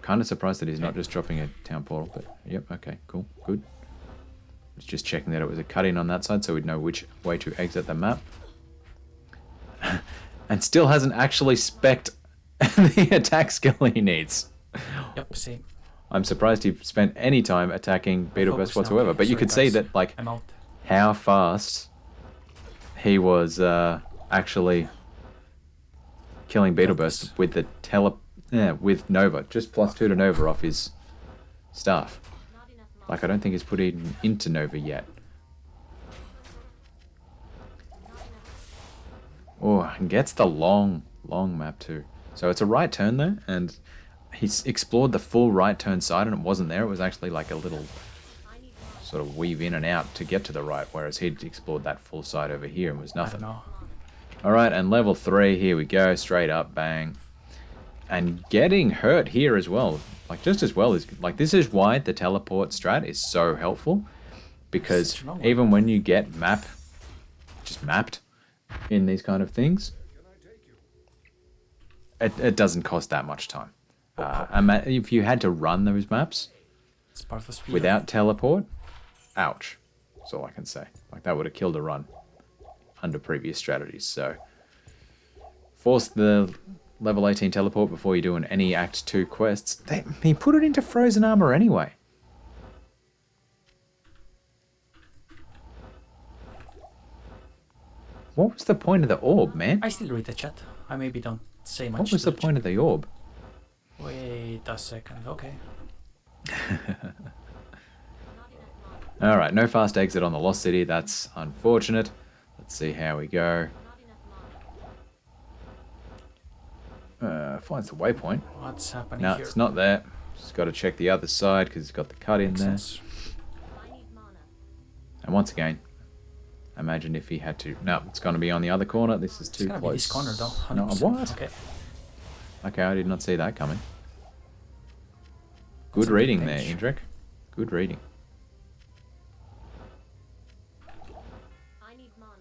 Kind of surprised that he's not just dropping a town portal, but yep, okay, cool, good. Was just checking that it was a cut-in on that side so we'd know which way to exit the map. And still hasn't actually spec'd the attack skill he needs. Yep, same. I'm surprised he spent any time attacking Beetle Burst Focus now, whatsoever, okay. but you Sorry, could see guys. that, like, I'm out. how fast he was actually killing Beetle Burst with the with Nova, just +2 to Nova off his staff. Not enough mana. Like, I don't think he's put it into Nova yet. Oh, and gets the long map too. So it's a right turn there, and he's explored the full right turn side, and it wasn't there. It was actually like a little I need mana. sort of weave in and out to get to the right, whereas he'd explored that full side over here and was I don't nothing. know. All right, and level 3, here we go, straight up, bang. And getting hurt here as well, like just as well as, like, this is why the teleport strat is so helpful, because Such a long one. even when you get just mapped in these kind of things, it doesn't cost that much time. If you had to run those maps It's part of the speed. without teleport, ouch. That's all I can say. Like, that would have killed a run under previous strategies. So, force the level 18 teleport before you're doing any Act 2 quests. He put it into Frozen Armor anyway. What was the point of the orb, man? I still read the chat. I maybe don't say much. What was to the point of the orb? chat. Wait a second. Okay. Not enough mana. Alright, no fast exit on the Lost City. That's unfortunate. Let's see how we go. Not enough mana. Finds the waypoint. What's happening No, here? it's not there. Just got to check the other side because it's got the cut in Makes there. sense. I need mana. And once again, imagine if he had to. No, it's going to be on the other corner. This is too It's gonna close. be this corner though. No, 100%. what? Okay. Okay, I did not see that coming. Good That's a big reading there, page. Indrek. Good reading. I need mana.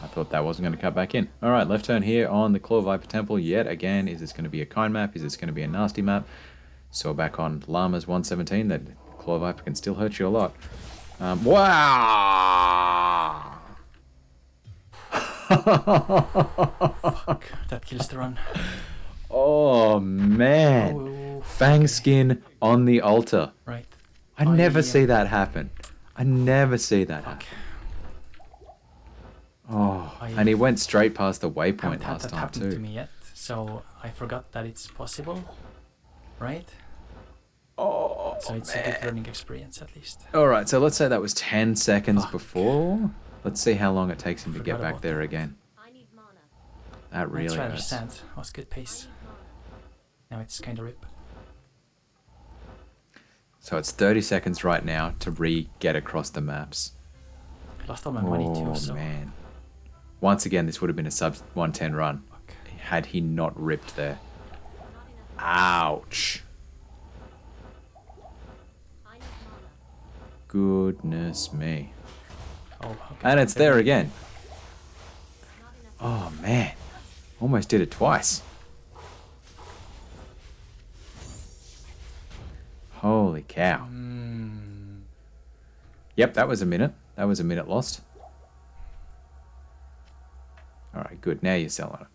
I thought that wasn't going to cut back in. All right, left turn here on the Claw Viper Temple yet again. Is this going to be a kind map? Is this going to be a nasty map? So back on Llamas 117 that Claw Viper can still hurt you a lot. Wow! Fuck. That kills the run. Oh man, Oh, Fang skin on the altar. right. I never I, see that happen. I never see that happen. Oh, I and he went straight past the Haven't waypoint had last that time happen to too. me yet, so I forgot that it's possible. Right? Oh, So it's a good learning experience at least. all right. So let's say that was 10 seconds Fuck. before. Let's see how long it takes him to get Forgot back about there again. I need mana. That really That's rather hurts. sad. It was good I pace. need mana. Now it's kind of rip. So it's 30 seconds right now to get across the maps. Lost all my money Oh, too, so. man. Once again, this would have been a sub 110 run Okay. had he not ripped there. Not enough. Ouch. I need mana. Goodness me. Oh, okay. And it's there again. Not enough. Oh, man. Almost did it twice. Holy cow. Yep, that was a minute. That was a minute lost. All right, good. Now you're selling it.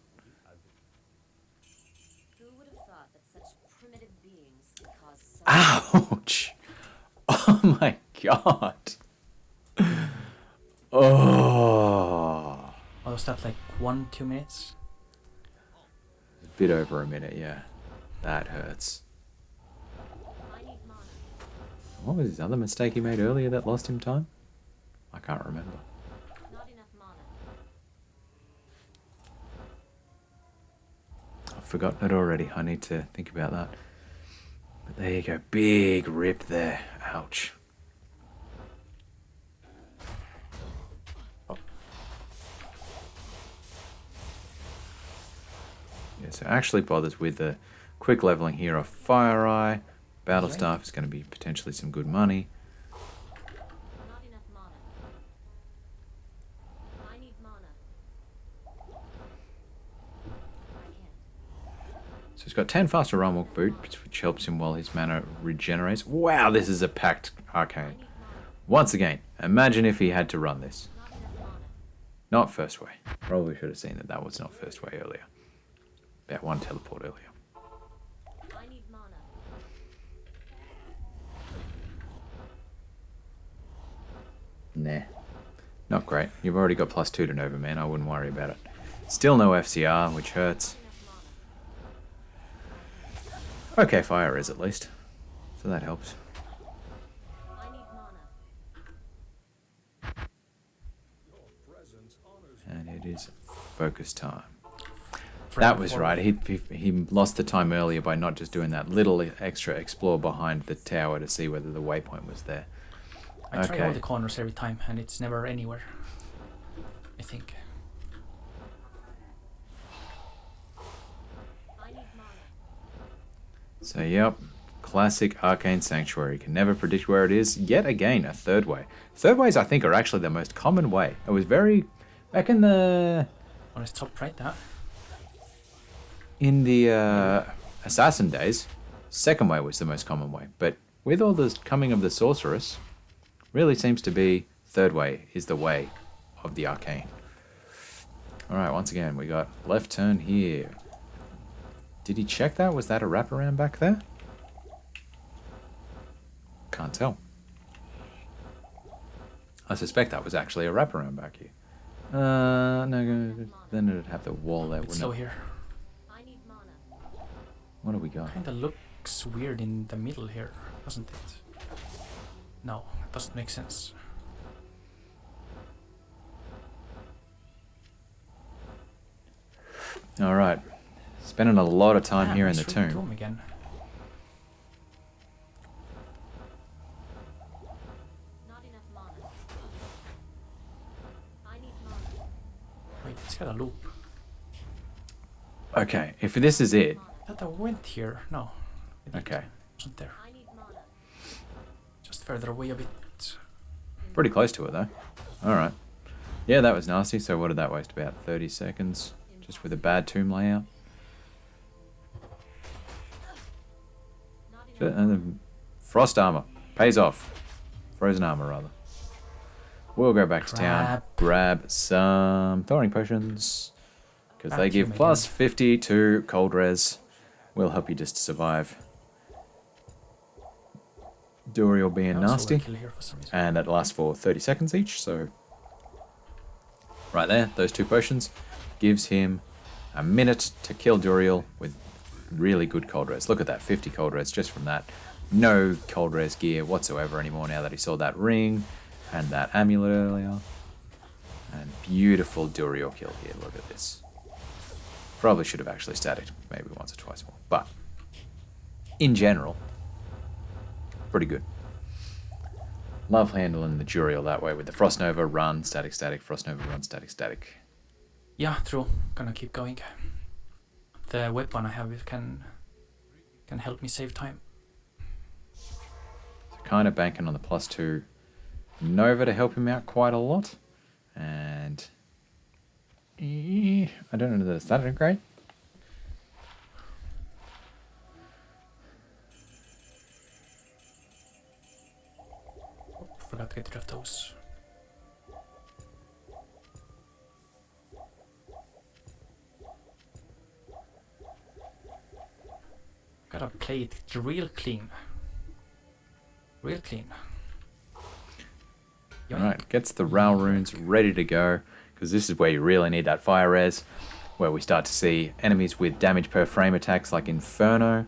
Who would have thought that such primitive beings could cause so Ouch. Oh, my God. Oh. Oh, was that like 1-2 minutes? A bit over a minute, yeah. That hurts. I need mana. What was his other mistake he made earlier that lost him time? I can't remember. Not enough mana. I've forgotten it already. I need to think about that. But there you go. Big rip there. Ouch. Yeah, so actually bothers with the quick leveling here of Fire Eye. Battle Okay. Staff is going to be potentially some good money. Not enough mana. I need mana. I can't. So he's got 10 faster run walk boot, which helps him while his mana regenerates. Wow, this is a packed I arcane. need mana. Once again, imagine if he had to run this. Not enough mana. Not first way. Probably should have seen that that was not first way earlier. About one teleport earlier. I need mana. Nah. Not great. You've already got +2 to Nova, man. I wouldn't worry about it. Still no FCR, which hurts. Enough mana. Okay, fire is at least. So that helps. I need mana. And it is focus time. Friend That was before- right. He lost the time earlier by not just doing that little extra explore behind the tower to see whether the waypoint was there. I try all Okay. the corners every time and it's never anywhere. I think. I need mana. So, yep. Classic Arcane Sanctuary. Can never predict where it is. Yet again, a third way. Third ways, I think, are actually the most common way. It was very... Back in the... On his top right, that. In the Assassin days, second way was the most common way. But with all the coming of the Sorceress, really seems to be third way is the way of the Arcane. Alright, once again, we got left turn here. Did he check that? Was that a wraparound back there? Can't tell. I suspect that was actually a wraparound back here. No, then it'd have the wall there, It's wouldn't slow it? here. I need mana. What do we got? Kinda looks weird in the middle here, doesn't it? No, it doesn't make sense. Alright. Spending a lot of time Ah, here in nice the ring tomb. again. Not enough mana. I need mana. Wait, it's got a loop. Okay, if this is it. I thought I went here. No. it didn't. Okay. Wasn't there. I need mana. Just further away a bit. Pretty close to it though. Alright. Yeah, that was nasty. So what did that waste? About 30 seconds. Just with a bad tomb layout. Not enough. Frost armor. Pays off. Frozen armor, rather. We'll go back to town. Crap. Grab some thawing potions. Because they Back give him plus again. 50 to cold res. Will help you just survive. Duriel being I also nasty. will kill here for some reason. And it lasts for 30 seconds each, so right there, those two potions gives him a minute to kill Duriel with really good cold res. Look at that, 50 cold res just from that. No cold res gear whatsoever anymore now that he saw that ring and that amulet earlier. And beautiful Duriel kill here. Look at this. Probably should have actually static maybe once or twice more. But in general, pretty good. Love handling the Duriel that way with the Frost Nova, run, static, static, Frost Nova, run, static, static. Yeah, true. Gonna keep going. The weapon I have can help me save time. So kind of banking on the +2 Nova to help him out quite a lot. And I don't know that it's that great. Forgot to get rid of those. Gotta play it real clean. Real clean. Alright, gets the Ral runes ready to go, because this is where you really need that fire res, where we start to see enemies with damage per frame attacks like Inferno.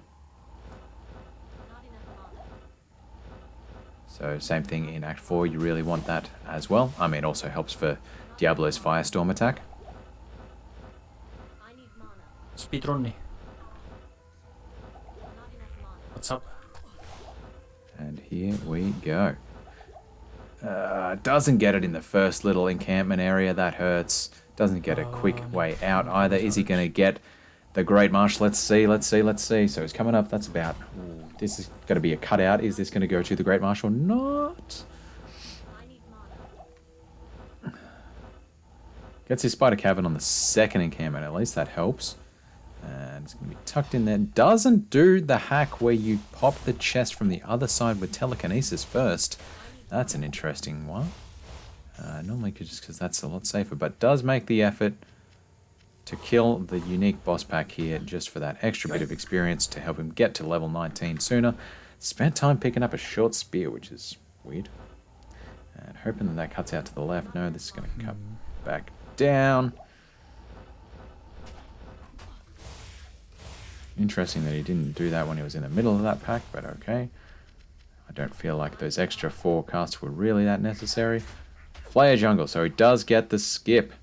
Not enough mana. So same thing in Act 4, you really want that as well. I mean, it also helps for Diablo's Firestorm attack. I need mana. Speedrunny. Not enough mana. What's up? And here we go. Doesn't get it in the first little encampment area, that hurts. Doesn't get a quick way out either. Is he going to get the Great Marsh? Let's see, let's see, let's see. So he's coming up, that's about... Ooh, this is going to be a cutout. Is this going to go to the Great Marsh or not? I need mana. Gets his Spider Cavern on the second encampment, at least that helps. And it's going to be tucked in there. Doesn't do the hack where you pop the chest from the other side with telekinesis first. That's an interesting one. Normally just because that's a lot safer, but does make the effort to kill the unique boss pack here just for that extra bit of experience to help him get to level 19 sooner. Spent time picking up a short spear, which is weird. And hoping that that cuts out to the left. No, this is going to cut back down. Interesting that he didn't do that when he was in the middle of that pack, but okay. I don't feel like those extra 4 casts were really that necessary. Flare Jungle, so he does get the skip.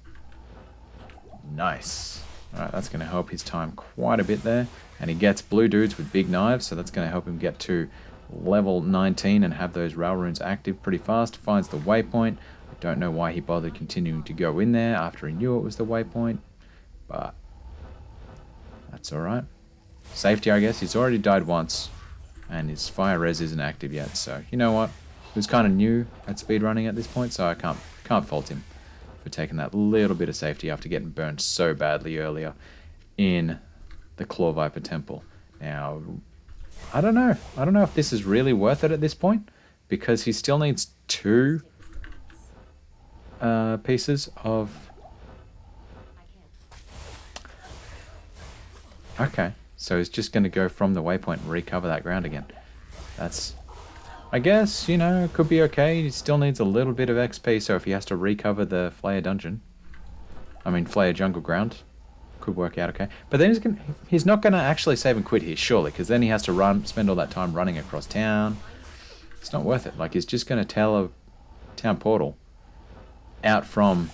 Nice. Alright, that's going to help his time quite a bit there. And he gets blue dudes with big knives, so that's going to help him get to level 19 and have those Ral runes active pretty fast. Finds the waypoint. I don't know why he bothered continuing to go in there after he knew it was the waypoint, but that's alright. Safety, I guess. He's already died once. And his fire res isn't active yet, so you know what? He was kind of new at speedrunning at this point, so I can't fault him for taking that little bit of safety after getting burned so badly earlier in the Claw Viper Temple. Now, I don't know. I don't know if this is really worth it at this point, because he still needs 2 pieces of... Okay. So he's just going to go from the waypoint and recover that ground again. That's, I guess, you know, it could be okay. He still needs a little bit of XP, so if he has to recover the Flare Dungeon, Flare Jungle Ground, could work out okay. But then he's not going to actually save and quit here, surely, because then he has to spend all that time running across town. It's not worth it. Like, he's just going to tell a town portal out from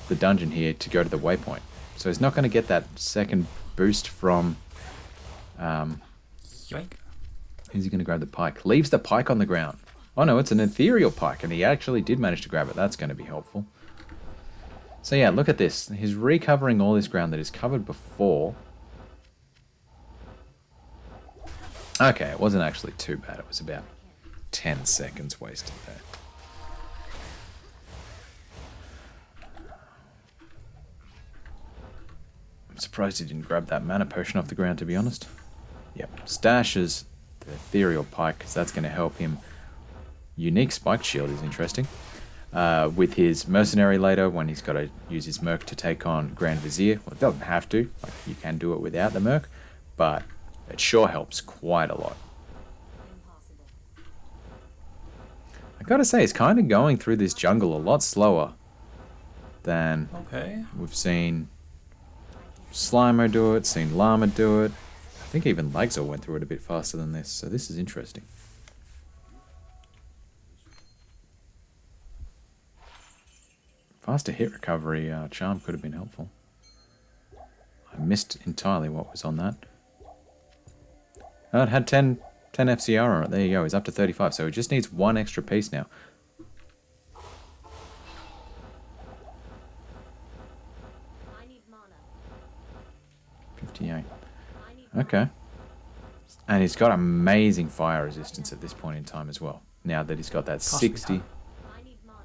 the dungeon here to go to the waypoint. So he's not going to get that second boost from... Yoink. Is he going to grab the pike? Leaves the pike on the ground. Oh no, it's an ethereal pike, and he actually did manage to grab it. That's going to be helpful. So yeah, look at this. He's recovering all this ground that is covered before. Okay, it wasn't actually too bad. It was about 10 seconds wasted there. I'm surprised he didn't grab that mana potion off the ground, to be honest. Yep, stashes the ethereal pike, because that's going to help him. Unique spike shield is interesting. With his mercenary later, when he's got to use his merc to take on Grand Vizier. Well, it doesn't have to. Like, you can do it without the merc, but it sure helps quite a lot. Impossible. I gotta say, it's kind of going through this jungle a lot slower than we've seen Slimer do it, seen Llama do it. I think even Lagzor went through it a bit faster than this, so this is interesting. Faster hit recovery charm could have been helpful. I missed entirely what was on that. Oh, it had 10 FCR on it. There you go. He's up to 35. So he just needs one extra piece now. I need mana. 58. I need mana. Okay. And he's got amazing fire resistance at this point in time as well. Now that he's got that Cost me 60. time. I need mana.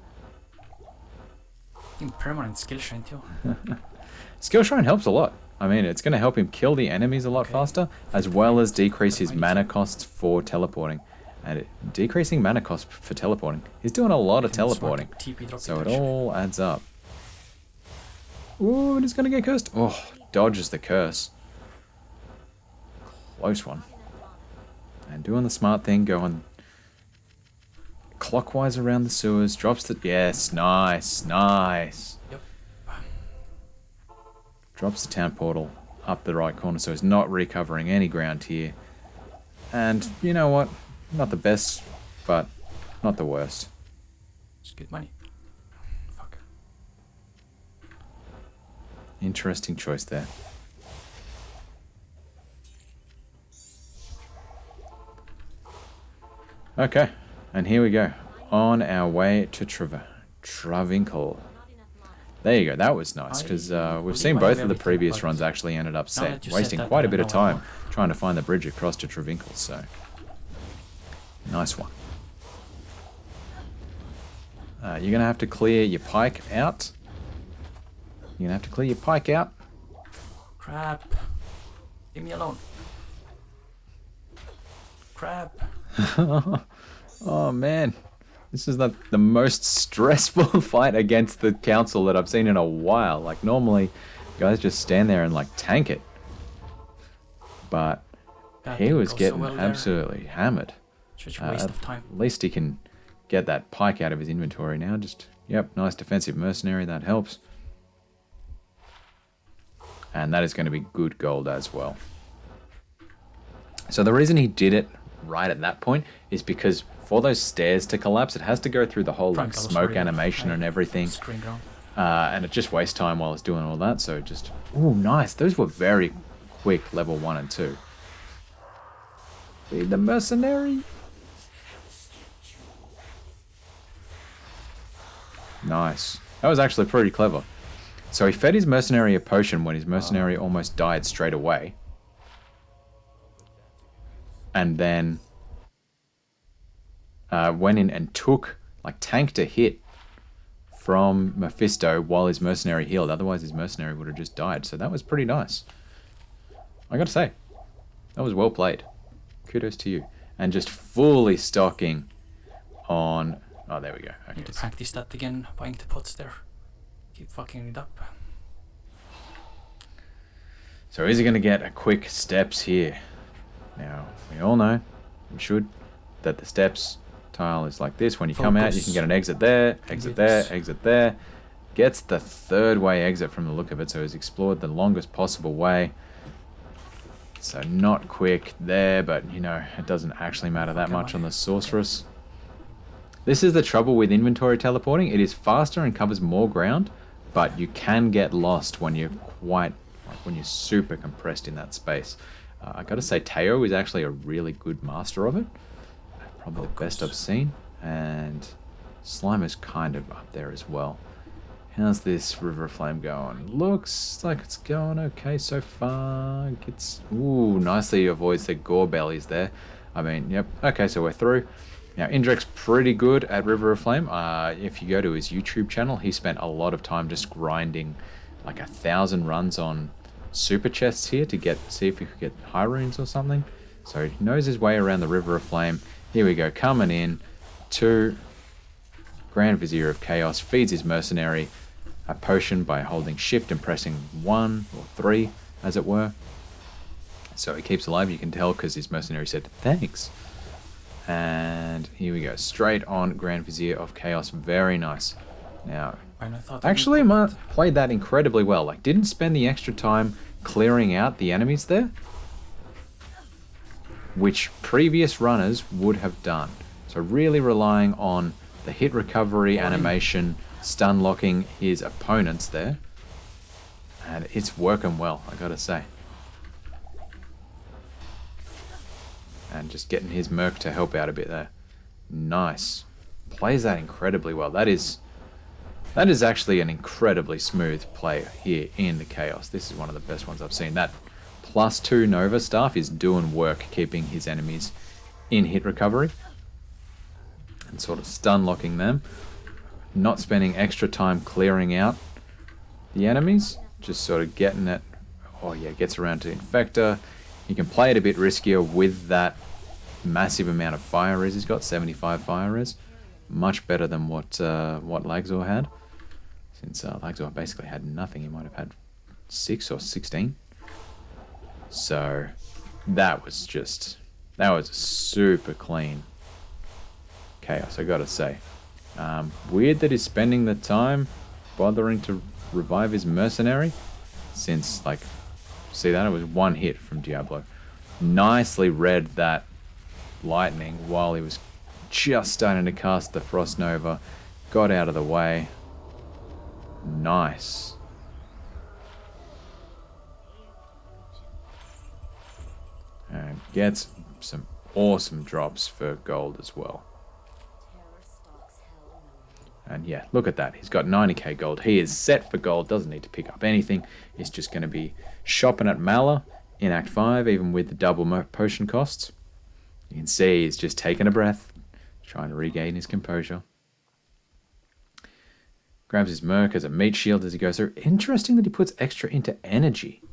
Impermanent skill shrine too. Skill Shrine helps a lot. I mean, it's going to help him kill the enemies a lot faster, as well as decrease his mana costs for teleporting. And decreasing mana cost for teleporting. He's doing a lot of teleporting. TP drop So it damage. all adds up. Ooh, and he's going to get cursed. Oh, dodges the curse. Close one. And doing the smart thing, going clockwise around the sewers. Drops the... Yes, nice, nice. Yep. Drops the town portal up the right corner, so he's not recovering any ground here. And you know what? Not the best, but not the worst. It's good money. Fuck. Interesting choice there. Okay, and here we go. On our way to Travinkle. Not enough mana. There you go. That was nice, because we've seen both of the previous runs actually ended up that you said wasting that, quite a I bit of know time more. trying to find the bridge across to Travinkle, so... Nice one. You're going to have to clear your pike out. You're going to have to clear your pike out. Crap. Leave me alone. Crap. Oh, man. This is the most stressful fight against the council that I've seen in a while. Like, normally, guys just stand there and, like, tank it. But That he was goes so getting well there. absolutely hammered. Such a waste of time. At least he can get that pike out of his inventory now. Just, yep, nice defensive mercenary. That helps. And that is going to be good gold as well. So the reason he did it right at that point is because for those stairs to collapse, it has to go through the whole like, Frank, I was smoke worried. animation and everything. Screen ground. And it just wastes time while it's doing all that. So just, ooh, nice. Those were very quick level 1 and 2. Feed the mercenary. Nice. That was actually pretty clever. So he fed his mercenary a potion when his mercenary almost died straight away. And then went in and took, like, tanked a hit from Mephisto while his mercenary healed. Otherwise, his mercenary would have just died. So that was pretty nice. I gotta say, that was well played. Kudos to you. And just fully stocking on... Oh, there we go. Okay. Need to practice that again, buying the pots there. Keep fucking it up. So is he going to get a quick steps here? Now, we all know, we should, that the steps tile is like this. When you come out, you can get an exit there, exit there, exit there. Gets the third way exit from the look of it, so he's explored the longest possible way. So not quick there, but, you know, it doesn't actually matter that much on the Sorceress. This is the trouble with inventory teleporting. It is faster and covers more ground, but you can get lost when you're when you're super compressed in that space. I gotta say, Teo is actually a really good master of it. Probably the best I've seen. And Slimer's kind of up there as well. How's this River of Flame going? Looks like it's going okay so far. Gets, ooh, nicely avoids the gore bellies there. I mean, yep. Okay, so we're through. Now, Indrek's pretty good at River of Flame. If you go to his YouTube channel, he spent a lot of time just grinding like 1,000 runs on super chests here to see if he could get high runes or something. So he knows his way around the River of Flame. Here we go, coming in to Grand Vizier of Chaos, feeds his mercenary a potion by holding shift and pressing 1 or 3, as it were. So he keeps alive, you can tell, because his mercenary said, thanks. And here we go, straight on Grand Vizier of Chaos. Very nice. Now, actually, Mark played that incredibly well. Like, didn't spend the extra time clearing out the enemies there, which previous runners would have done. So really relying on the hit recovery animation, stun locking his opponents there. And it's working well, I gotta say. And just getting his Merc to help out a bit there. Nice. Plays that incredibly well. That is actually an incredibly smooth play here in the Chaos. This is one of the best ones I've seen. That +2 Nova staff is doing work, keeping his enemies in hit recovery. And sort of stun locking them. Not spending extra time clearing out the enemies. Just sort of getting it. Oh yeah, gets around to Infector. You can play it a bit riskier with that massive amount of fire res. He's got 75 fire res. Much better than what Lagzor had. Since Lagzor basically had nothing. He might have had 6 or 16. So that was super clean Chaos, I gotta say. Weird that he's spending the time bothering to revive his mercenary, since, like, see that? It was one hit from Diablo. Nicely read that lightning while he was just starting to cast the Frost Nova. Got out of the way. Nice. And gets some awesome drops for gold as well. And yeah, look at that. He's got 90k gold. He is set for gold. Doesn't need to pick up anything. He's just going to be shopping at Mala in Act 5, even with the double potion costs. You can see he's just taking a breath, trying to regain his composure. Grabs his Merc as a meat shield as he goes through. Interesting that he puts extra into energy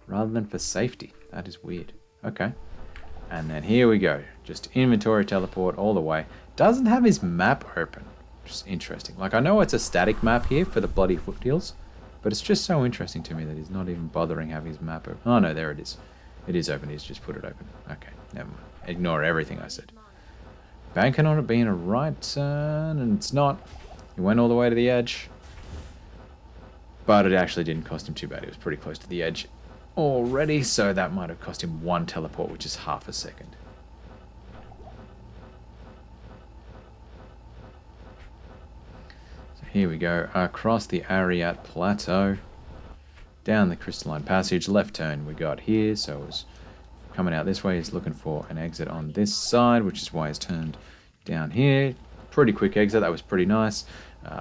rather than for safety. That is weird. Okay. And then here we go. Just inventory teleport all the way. Doesn't have his map open, which is interesting. Like, I know it's a static map here for the bloody foothills, but it's just so interesting to me that he's not even bothering having his map open. Oh no, there it is. It is open. He's just put it open. Okay, never mind. Ignore everything I said. Banking on it being a right turn, and it's not. He went all the way to the edge, but it actually didn't cost him too bad. He was pretty close to the edge already, so that might have cost him 1 teleport, which is half a second. So here we go, across the Ariat Plateau, down the Crystalline Passage, left turn we got here, so it was coming out this way. He's looking for an exit on this side, which is why he's turned down here. Pretty quick exit, that was pretty nice.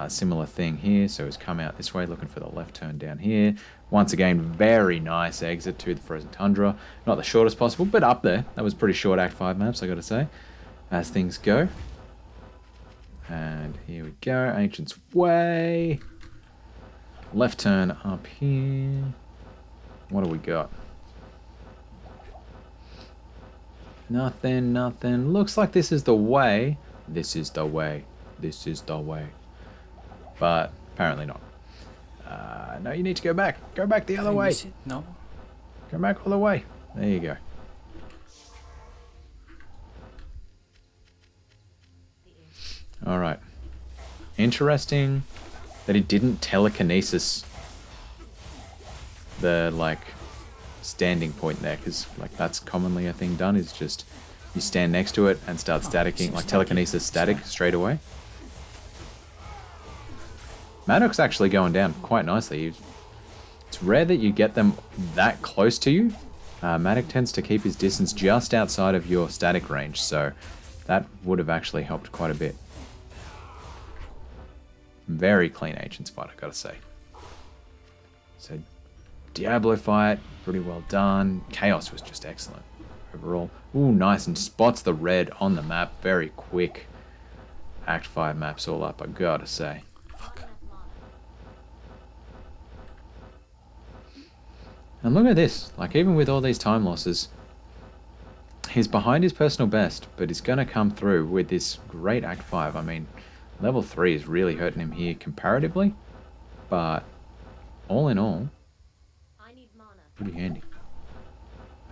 Similar thing here, so he's come out this way looking for the left turn down here. Once again, very nice exit to the Frozen Tundra. Not the shortest possible, but up there. That was pretty short Act 5 maps, I gotta say, as things go. And here we go, Ancient's Way. Left turn up here. What do we got? Nothing, nothing. Looks like this is the way. This is the way. This is the way. But apparently not. No, you need to go back. Go back the other way. No. Go back all the way. There you go. Alright. Interesting that he didn't telekinesis the, like, standing point there, because, like, that's commonly a thing done, is just you stand next to it and start staticking, like telekinesis static straight away. Maddox's actually going down quite nicely. It's rare that you get them that close to you. Maddox tends to keep his distance just outside of your static range, so that would have actually helped quite a bit. Very clean Ancients fight, I gotta say. So, Diablo fight, pretty well done. Chaos was just excellent overall. Ooh, nice, and spots the red on the map. Very quick. Act 5 maps all up, I gotta say. And look at this, like, even with all these time losses, he's behind his personal best, but he's going to come through with this great Act 5. I mean, level 3 is really hurting him here comparatively, but all in all, pretty handy.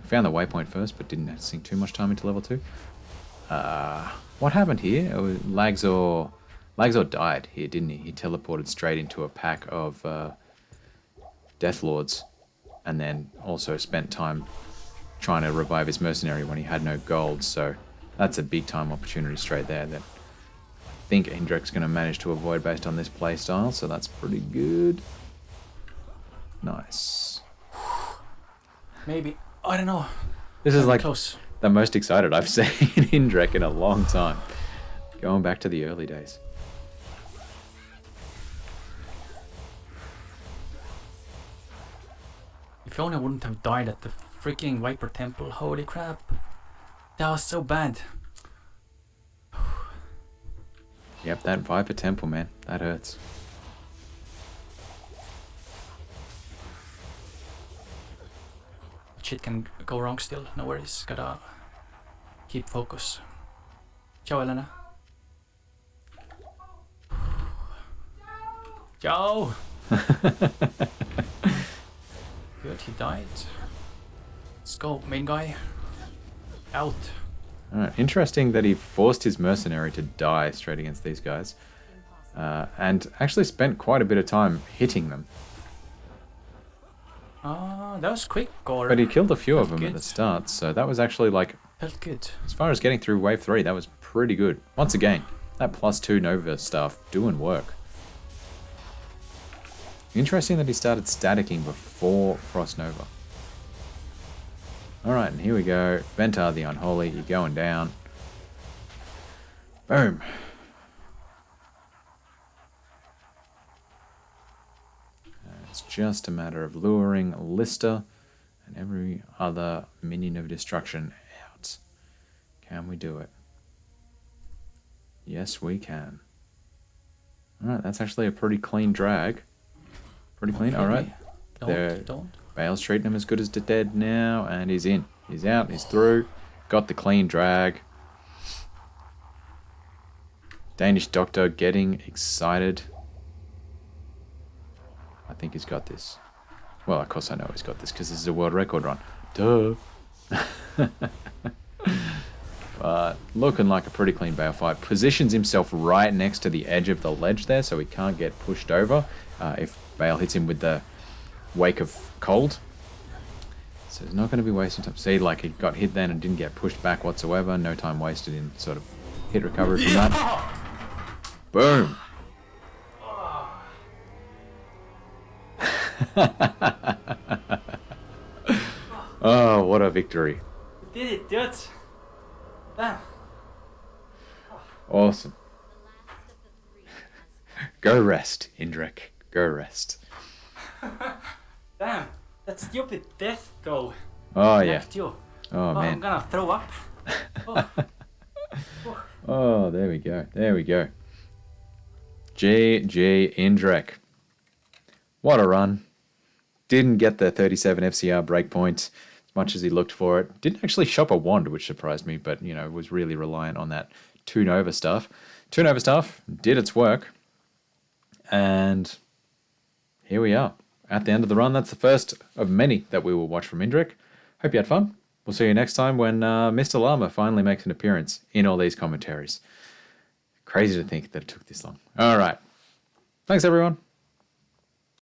I found the waypoint first, but didn't sink too much time into level 2. What happened here? It was Lagzor died here, didn't he? He teleported straight into a pack of Deathlords, and then also spent time trying to revive his mercenary when he had no gold, so that's a big time opportunity straight there that I think Indrek's going to manage to avoid based on this playstyle, so that's pretty good. Nice. Maybe. I don't know. This is like Close. the most excited I've seen Indrek in a long time. Going back to the early days. If only I wouldn't have died at the freaking Viper Temple. Holy crap. That was so bad. Yep, that Viper Temple, man. That hurts. Shit can go wrong still. No worries. Gotta keep focus. Ciao, Elena. Ciao! Good, he died. Let's go, main guy. Out. Alright, interesting that he forced his mercenary to die straight against these guys. And actually spent quite a bit of time hitting them. That was quick, or But he killed a few of them at good. the start, so that was actually like, Felt good. as far as getting through wave 3, that was pretty good. Once again, that +2 Nova stuff doing work. Interesting that he started staticking before Frost Nova. Alright, and here we go. Ventar the Unholy, you're going down. Boom. It's just a matter of luring Lister and every other minion of destruction out. Can we do it? Yes, we can. Alright, that's actually a pretty clean drag. Pretty clean, alright. Don't. Bale's treating him as good as dead now, and he's in. He's out, he's through. Got the clean drag. Danish Doctor getting excited. I think he's got this. Well, of course I know he's got this, because this is a world record run. Duh. But looking like a pretty clean Bale fight. Positions himself right next to the edge of the ledge there, so he can't get pushed over if Bale hits him with the Wake of Cold. So he's not going to be wasting time. See, like he got hit then and didn't get pushed back whatsoever. No time wasted in sort of hit recovery from that. Boom. Oh, what a victory. Did it, dude. Damn. Awesome. The last of the three has Go rest, Indrek. Go rest. Damn. That stupid death though. Oh, yeah. Left you. Oh, I'm man. gonna throw up. Oh. Oh, there we go. There we go. GG Indrek. What a run. Didn't get the 37 FCR breakpoint as much as he looked for it. Didn't actually shop a wand, which surprised me, but, you know, was really reliant on that 2 Nova stuff. 2 Nova stuff did its work. And here we are. At the end of the run, that's the first of many that we will watch from Indrek. Hope you had fun. We'll see you next time when Mr. Llama finally makes an appearance in all these commentaries. Crazy to think that it took this long. All right. Thanks, everyone.